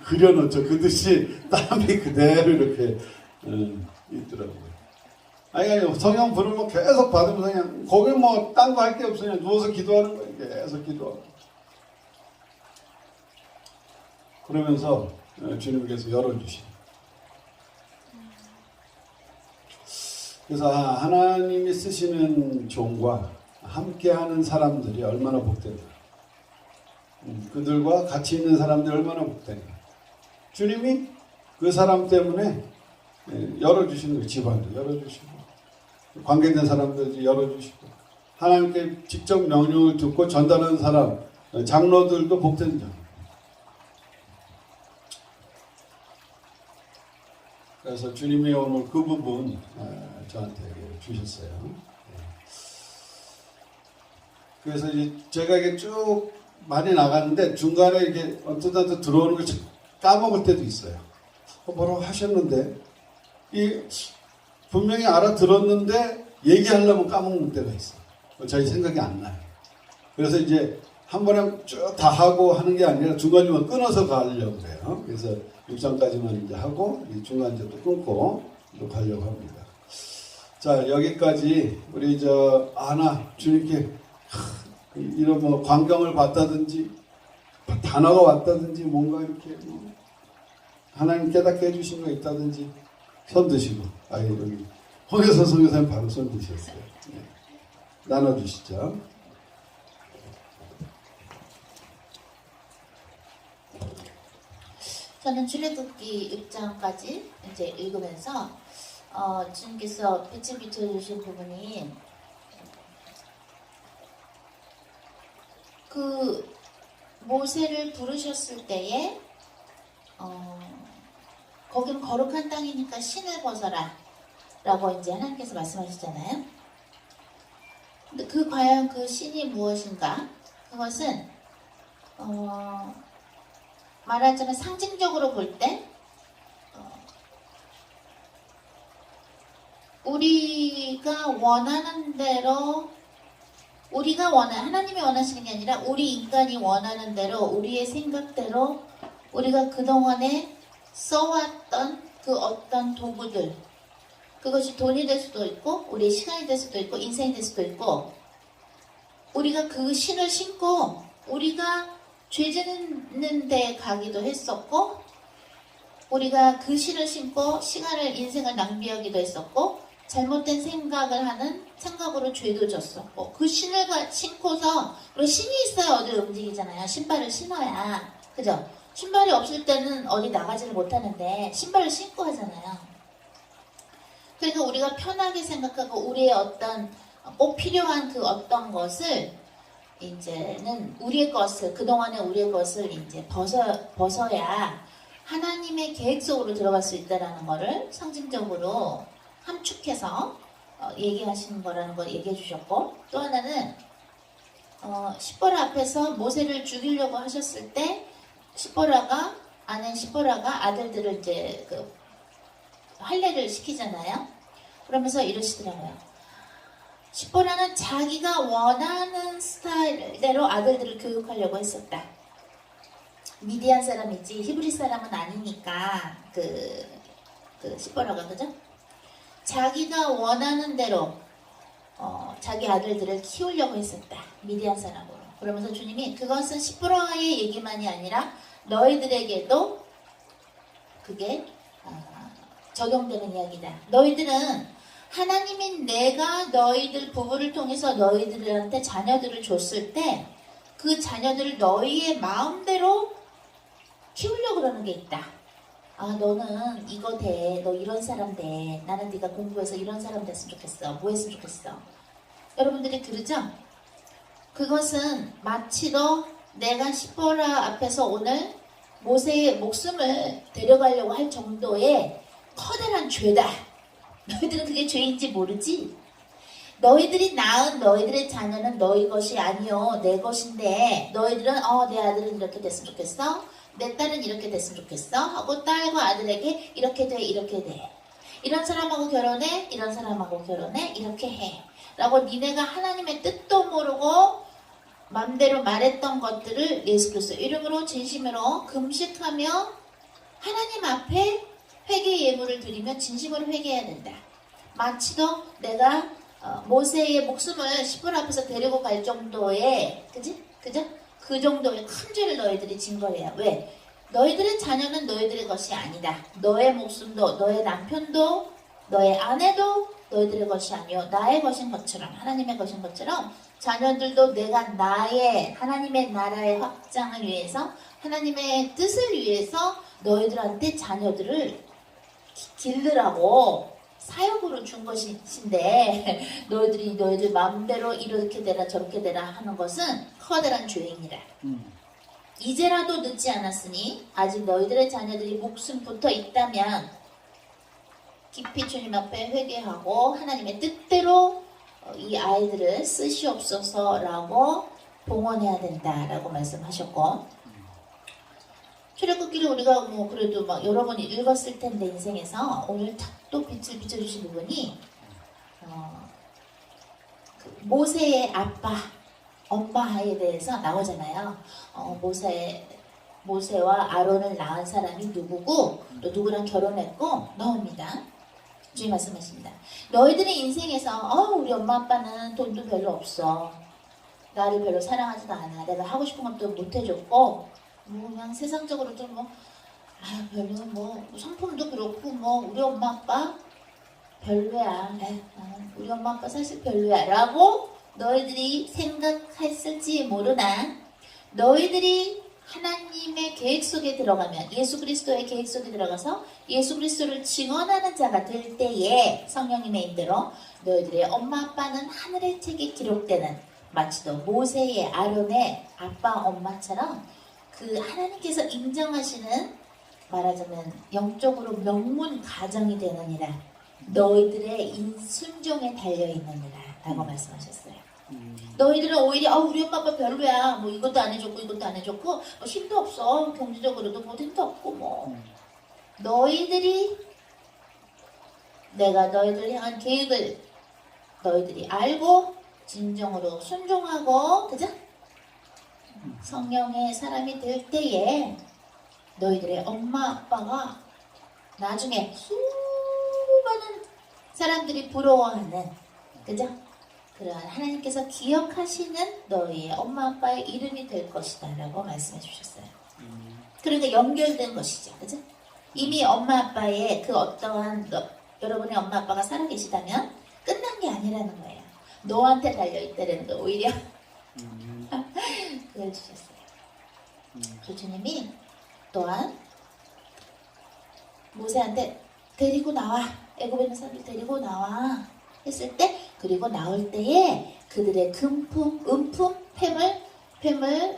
그려놓죠. 그듯이 땀이 그대로 이렇게 있더라고요. 아니 성령 부르면 계속 받으면서 그냥 거기 뭐 딴 거 할 게 없어. 그냥 누워서 기도하는 거예요. 계속 기도하고. 그러면서 주님께서 열어주시는. 그래서 하나님이 쓰시는 종과 함께하는 사람들이 얼마나 복된가. 그들과 같이 있는 사람들이 얼마나 복된가. 주님이 그 사람 때문에 열어주시는 거예요. 집안도 열어주시고 관계된 사람들도 열어주시고 하나님께 직접 명령을 듣고 전달하는 사람 장로들도 복된 자. 그래서 주님이 오늘 그 부분 저한테 주셨어요. 그래서 이제 제가 이게 쭉 많이 나갔는데 중간에 이렇게 어쩌다 들어오는 걸 까먹을 때도 있어요. 뭐라고 하셨는데 분명히 알아들었는데 얘기하려면 까먹는 때가 있어요. 저희 생각이 안 나요. 그래서 이제 한 번에 쭉 다 하고 하는 게 아니라 중간중간 끊어서 가려고 그래요. 그래서 6장까지만 이제 하고 중간 이제 또 끊고 또 가려고 합니다. 자, 여기까지 우리 주님께 이런 뭐 광경을 봤다든지 단어가 왔다든지 뭔가 이렇게 하나님 깨닫게 해주신 거 있다든지 손 드시고 여기 홍혜선 선교사님 바로 손 드셨어요. 네. 나눠주시죠. 저는 출애굽기 6장까지 이제 읽으면서 주님께서 빛을 비춰주신 부분이 그 모세를 부르셨을 때에 거기는 거룩한 땅이니까 신을 벗어라 라고 이제 하나님께서 말씀하셨잖아요. 근데 과연 그 신이 무엇인가? 그것은 말하자면 상징적으로 볼 때 우리가 원하는 대로 하나님이 원하시는 게 아니라 우리 인간이 원하는 대로 우리의 생각대로 우리가 그동안에 써왔던 그 어떤 도구들 그것이 돈이 될 수도 있고 우리의 시간이 될 수도 있고 인생이 될 수도 있고 우리가 그 신을 신고 우리가 죄 짓는 데 가기도 했었고 우리가 그 신을 신고 인생을 낭비하기도 했었고 잘못된 생각으로 죄도 졌었고 그 신을 신고서 그리고 신이 있어야 어디를 움직이잖아요. 신발을 신어야 그죠? 신발이 없을 때는 어디 나가지를 못하는데 신발을 신고 하잖아요. 그러니까 우리가 편하게 생각하고 우리의 어떤 꼭 필요한 그 어떤 것을 이제는 그동안의 우리의 것을 이제 벗어야 하나님의 계획 속으로 들어갈 수 있다는 것을 상징적으로 함축해서 얘기하시는 거라는 걸 얘기해 주셨고 또 하나는 시보라 앞에서 모세를 죽이려고 하셨을 때 시보라가 아들들을 이제 할례를 시키잖아요. 그러면서 이러시더라고요. 시보라는 자기가 원하는 스타일대로 아들들을 교육하려고 했었다. 미디안 사람이지 히브리 사람은 아니니까 그 시퍼라가 그죠? 자기가 원하는 대로 자기 아들들을 키우려고 했었다. 미디안 사람으로. 그러면서 주님이 그것은 시므라의 얘기만이 아니라 너희들에게도 그게 적용되는 이야기다. 너희들은 하나님인 내가 너희들 부부를 통해서 너희들한테 자녀들을 줬을 때 그 자녀들을 너희의 마음대로 키우려고 그러는 게 있다. 너는 이거 돼. 너 이런 사람 돼. 나는 네가 공부해서 이런 사람 됐으면 좋겠어. 뭐 했으면 좋겠어. 여러분들이 그러죠? 그것은 마치도 내가 시퍼라 앞에서 오늘 모세의 목숨을 데려가려고 할 정도의 커다란 죄다. 너희들은 그게 죄인지 모르지? 너희들이 낳은 너희들의 자녀는 너희 것이 아니요 내 것인데 너희들은 내 아들은 이렇게 됐으면 좋겠어. 내 딸은 이렇게 됐으면 좋겠어. 하고 딸과 아들에게 이렇게 돼 이렇게 돼. 이런 사람하고 결혼해. 이런 사람하고 결혼해. 이렇게 해. 라고 니네가 하나님의 뜻도 모르고 맘대로 말했던 것들을 예수 그리스도 이름으로 진심으로 금식하며 하나님 앞에 회개 예물을 드리며 진심으로 회개해야 된다. 마치도 내가 모세의 목숨을 시므라 앞에서 데리고 갈 정도의 그죠? 그 정도의 큰 죄를 너희들이 진 거래요. 왜? 너희들의 자녀는 너희들의 것이 아니다. 너의 목숨도 너의 남편도 너의 아내도 너희들의 것이 아니요 나의 것인 것처럼 하나님의 것인 것처럼 자녀들도 내가 나의 하나님의 나라의 확장을 위해서 하나님의 뜻을 위해서 너희들한테 자녀들을 기르라고 사역으로 준 것인데 너희들 마음대로 이렇게 되라 저렇게 되라 하는 것은 커다란 죄이니라. 이제라도 늦지 않았으니 아직 너희들의 자녀들이 목숨 붙어 있다면 깊이 주님 앞에 회개하고 하나님의 뜻대로 이 아이들을 쓰시옵소서라고 봉헌해야 된다라고 말씀하셨고, 출애굽기를 우리가 그래도 여러 번 읽었을 텐데 인생에서 오늘 탁 또 빛을 비춰주신 부분이 모세의 아빠, 엄마에 대해서 나오잖아요. 모세와 아론을 낳은 사람이 누구고 또 누구랑 결혼했고 나옵니다. 주님 말씀하십니다. 너희들의 인생에서 우리 엄마 아빠는 돈도 별로 없어. 나를 별로 사랑하지도 않아. 내가 하고 싶은 것도 못 해줬고 그냥 세상적으로 좀 별로 성품도 그렇고 우리 엄마 아빠 별로야. 우리 엄마 아빠 사실 별로야 라고 너희들이 생각했을지 모르나 너희들이 하나님의 계획 속에 들어가면 예수 그리스도의 계획 속에 들어가서 예수 그리스도를 증언하는 자가 될 때에 성령님의 인대로 너희들의 엄마 아빠는 하늘의 책에 기록되는 마치도 모세의 아론의 아빠 엄마처럼 그 하나님께서 인정하시는 말하자면 영적으로 명문 가정이 되느니라. 너희들의 순종에 달려있느니라 라고 말씀하셨어요. 너희들은 오히려 우리 엄마 아빠 별로야. 이것도 안 해줬고 이것도 안 해줬고 힘도 없어. 경제적으로도 힘도 없고 너희들이 내가 너희들 향한 계획을 너희들이 알고 진정으로 순종하고 그죠? 성령의 사람이 될 때에 너희들의 엄마 아빠가 나중에 수많은 사람들이 부러워하는 그죠? 그러한 하나님께서 기억하시는 너희의 엄마 아빠의 이름이 될 것이다 라고 말씀해 주셨어요. 그러니까 연결된 것이죠. 그죠? 이미 엄마 아빠의 그 어떠한 여러분의 엄마 아빠가 살아계시다면 끝난 게 아니라는 거예요. 너한테 달려있다는 거 오히려 그걸 주셨어요. 주님이 또한 모세한테 데리고 나와. 애굽에 있는 사람들 데리고 나와 했을 때 그리고 나올 때에 그들의 금품, 은품, 폐물,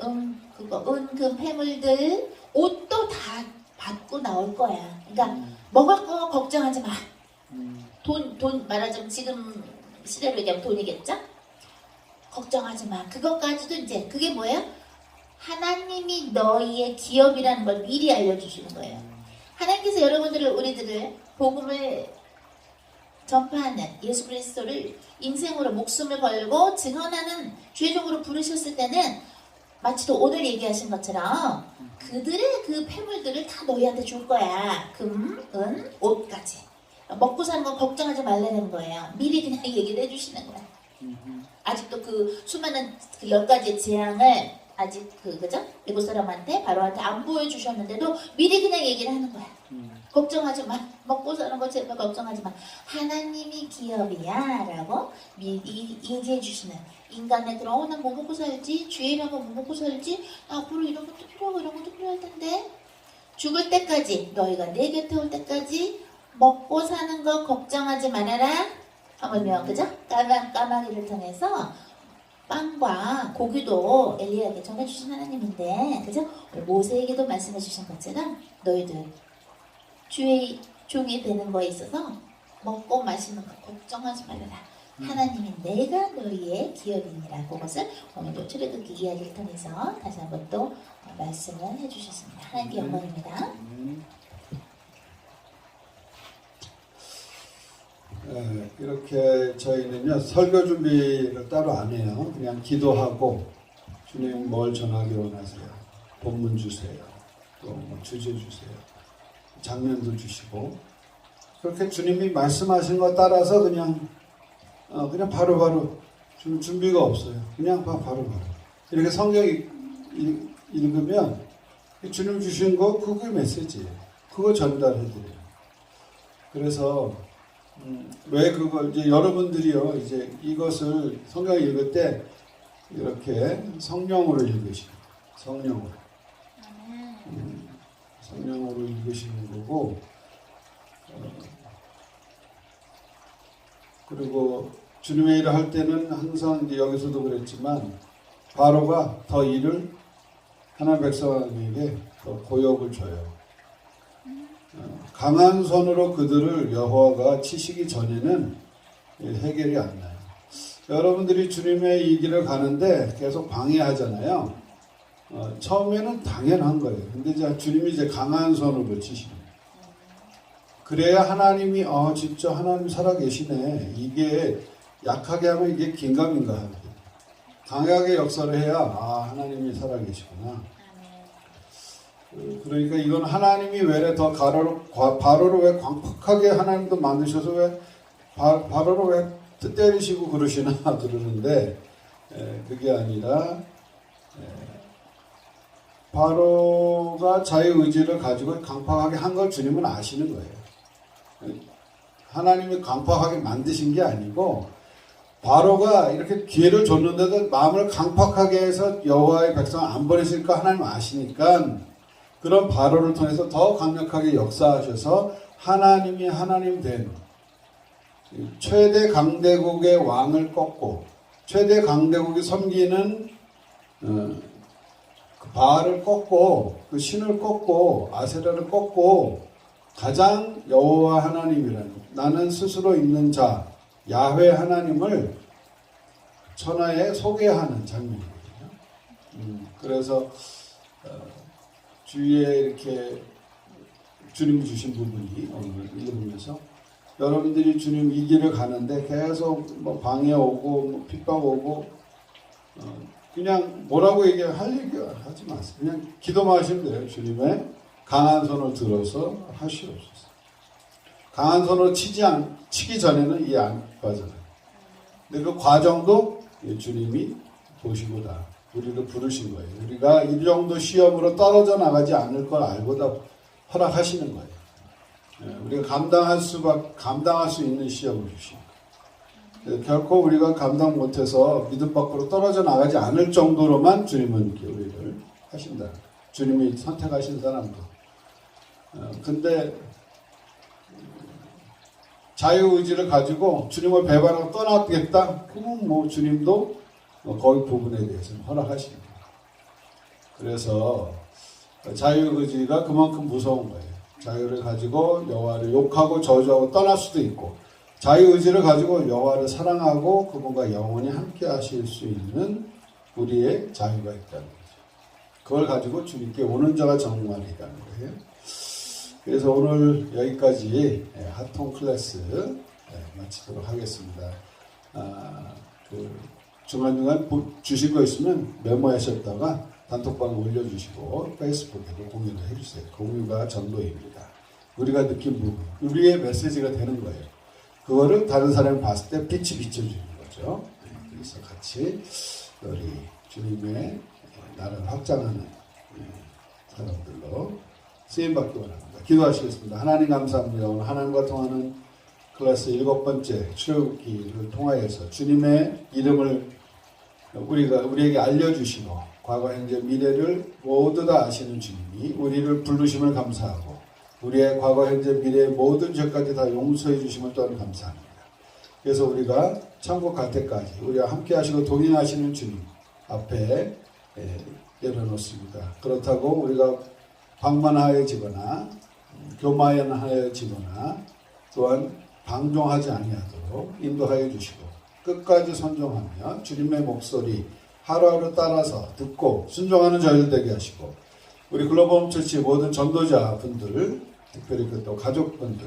은금, 폐물들 옷도 다 받고 나올 거야. 그러니까 먹을 거 걱정하지 마. 돈 말하자면 지금 시대로 얘기하면 돈이겠죠? 걱정하지 마. 그것까지도 이제 그게 뭐예요? 하나님이 너희의 기업이라는 걸 미리 알려주시는 거예요. 하나님께서 여러분들을 우리들을 복음을 전파하는 예수 그리스도를 인생으로 목숨을 걸고 증언하는 죄종으로 부르셨을 때는 마치 또 오늘 얘기하신 것처럼 그들의 그 폐물들을 다 너희한테 줄 거야. 금, 은, 옷까지. 먹고 사는 건 걱정하지 말라는 거예요. 미리 그냥 얘기를 해주시는 거야. 아직도 그 수많은 그 10가지의 재앙을 아직 그죠? 외국 사람한테 바로한테 안 보여주셨는데도 미리 그냥 얘기를 하는 거야. 걱정하지 마. 먹고 사는 거 제발 걱정하지 마. 하나님이 기업이야 라고 미리 얘기해 주시는, 인간의 그런 난 뭐 먹고 살지? 주일하면 뭐 먹고 살지? 앞으로 이런 것도 필요하고 이런 것도 필요할 텐데 죽을 때까지, 너희가 내 곁에 올 때까지 먹고 사는 거 걱정하지 말아라 하물며, 그죠? 까마귀를 통해서 빵과 고기도 엘리야에게 전해주신 하나님인데, 그죠? 모세에게도 말씀해 주신 것처럼 너희들 주의 종이 되는 거에 있어서 먹고 마시는 거 걱정하지 말아라. 하나님이 내가 너희의 기업이니라. 그것을 오늘도 출애굽기 이야기를 통해서 다시 한번 또 말씀을 해주셨습니다. 하나님께 영광입니다. 이렇게 저희는요 설교 준비를 따로 안 해요. 그냥 기도하고 주님 뭘 전하기 원하세요? 본문 주세요. 또 뭐 주제 주세요. 장면도 주시고 그렇게 주님이 말씀하신 것 따라서 그냥 바로바로 준비가 없어요. 그냥 바로바로 이렇게 성경 읽으면 주님 주신 거 그게 메시지예요. 그거 전달해드려요. 그래서 왜 그걸 이제 여러분들이요 이제 이것을 성경 읽을 때 이렇게 성령으로 읽으시는 성령으로 성령으로 읽으시는 거고 그리고 주님의 일을 할 때는 항상 이제 여기서도 그랬지만 바로가 더 일을 하나님 백성에게 더 고역을 줘요. 강한 손으로 그들을 여호와가 치시기 전에는 해결이 안 나요. 여러분들이 주님의 이 길을 가는데 계속 방해하잖아요. 처음에는 당연한 거예요. 근데 이제 주님이 이제 강한 손으로 치시는 거예요. 그래야 하나님이 진짜 하나님 살아계시네. 이게 약하게 하면 이게 긴가민가 하거든요. 강하게 역사를 해야 하나님이 살아계시구나. 그러니까 이건 하나님이 왜 더 바로로 왜 광폭하게 하나님도 만드셔서 왜 바로로 왜 때리시고 그러시나 그러는데 그게 아니라 바로가 자유의지를 가지고 강팍하게 한 걸 주님은 아시는 거예요. 하나님이 강팍하게 만드신 게 아니고 바로가 이렇게 기회를 줬는데도 마음을 강팍하게 해서 여호와의 백성을 안 보내실까 하나님 아시니까 그런 바로를 통해서 더 강력하게 역사하셔서 하나님이 하나님 된 최대 강대국의 왕을 꺾고 최대 강대국이 섬기는 그 바알을 꺾고 그 신을 꺾고 아세라를 꺾고 가장 여호와 하나님이라는 나는 스스로 있는 자 야훼 하나님을 천하에 소개하는 장면이거든요. 그래서 주위에 이렇게 주님이 주신 부분이 오늘 읽으면서 여러분들이 주님 이 길을 가는데 계속 뭐 방해 오고 뭐 핍박 오고 그냥 뭐라고 할 얘기 하지 마세요. 그냥 기도만 하시면 돼요. 주님의 강한 손을 들어서 하시옵소서. 강한 손으로 치기 전에는 이해 안 가잖아요. 근데 그 과정도 주님이 보시고 다 우리를 부르신 거예요. 우리가 이 정도 시험으로 떨어져 나가지 않을 걸 알고 다 허락하시는 거예요. 우리가 감당할 수 있는 시험을 주시니까. 결코 우리가 감당 못해서 믿음 밖으로 떨어져 나가지 않을 정도로만 주님은 우리를 하신다. 주님이 선택하신 사람도. 근데 자유의지를 가지고 주님을 배반하고 떠나겠다? 그러면 뭐 주님도 거기 부분에 대해서는 허락하십니다. 그래서 자유의지가 그만큼 무서운 거예요. 자유를 가지고 여호와를 욕하고 저주하고 떠날 수도 있고 자유의지를 가지고 여호와를 사랑하고 그분과 영원히 함께 하실 수 있는 우리의 자유가 있다는 거죠. 그걸 가지고 주님께 오는 자가 정말이라는 거예요. 그래서 오늘 여기까지 핫통 클래스 마치도록 하겠습니다. 중간중간 주신 거 있으면 메모하셨다가 단톡방에 올려주시고 페이스북에도 공유를 해주세요. 공유가 전도입니다. 우리가 느낀 부분, 우리의 메시지가 되는 거예요. 그거를 다른 사람이 봤을 때 빛이 비춰주는 거죠. 그래서 같이 우리 주님의 나라를 확장하는 사람들로 쓰임받기 원합니다. 기도하시겠습니다. 하나님 감사합니다. 오늘 하나님과 통하는 클래스 7번째 출애굽기를 통하여서 주님의 이름을 우리에게 알려주시고 과거, 현재, 미래를 모두 다 아시는 주님이 우리를 부르심을 감사하고 우리의 과거, 현재, 미래의 모든 죄까지 다 용서해 주심을 또한 감사합니다. 그래서 우리가 천국 갈 때까지 우리와 함께 하시고 동행하시는 주님 앞에 열어놓습니다. 그렇다고 우리가 방만하여지거나 교만하여지거나 또한 방종하지 아니하도록 인도하여 주시고 끝까지 순종하며 주님의 목소리 하루하루 따라서 듣고 순종하는 저희들 되게 하시고 우리 글로벌 처치 모든 전도자 분들 특별히 또 가족분들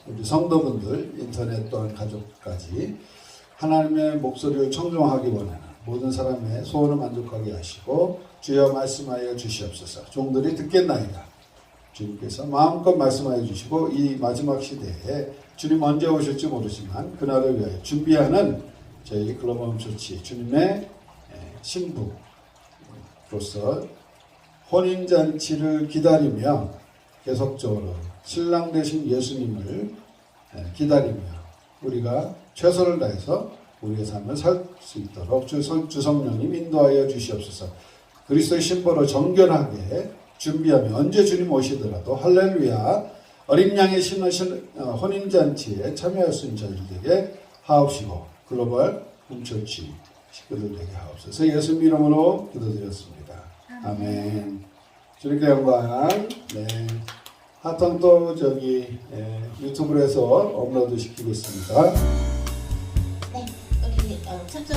우리 성도분들 인터넷 또한 가족까지 하나님의 목소리를 청종하기 원하는 모든 사람의 소원을 만족하게 하시고 주여 말씀하여 주시옵소서. 종들이 듣겠나이다. 주님께서 마음껏 말씀하여 주시고 이 마지막 시대에 주님 언제 오실지 모르지만 그날을 위하여 준비하는 저희 글로벌 처치 주님의 신부로서 혼인잔치를 기다리며 계속적으로 신랑 되신 예수님을 기다리며 우리가 최선을 다해서 우리의 삶을 살 수 있도록 주 성령님 인도하여 주시옵소서. 그리스도의 신부로 정결하게 준비하며 언제 주님 오시더라도 할렐루야 어린 양의 신으신 혼인잔치에 참여할 수 있는 저희들에게 하옵시고 글로벌 홈처치 식구들 되게 하옵소서. 예수님 이름으로 기도드렸습니다. 아멘. 주님께 영광. 네. 하통 또 유튜브로 해서 업로드 시키고 있습니다. 네, 우리 참조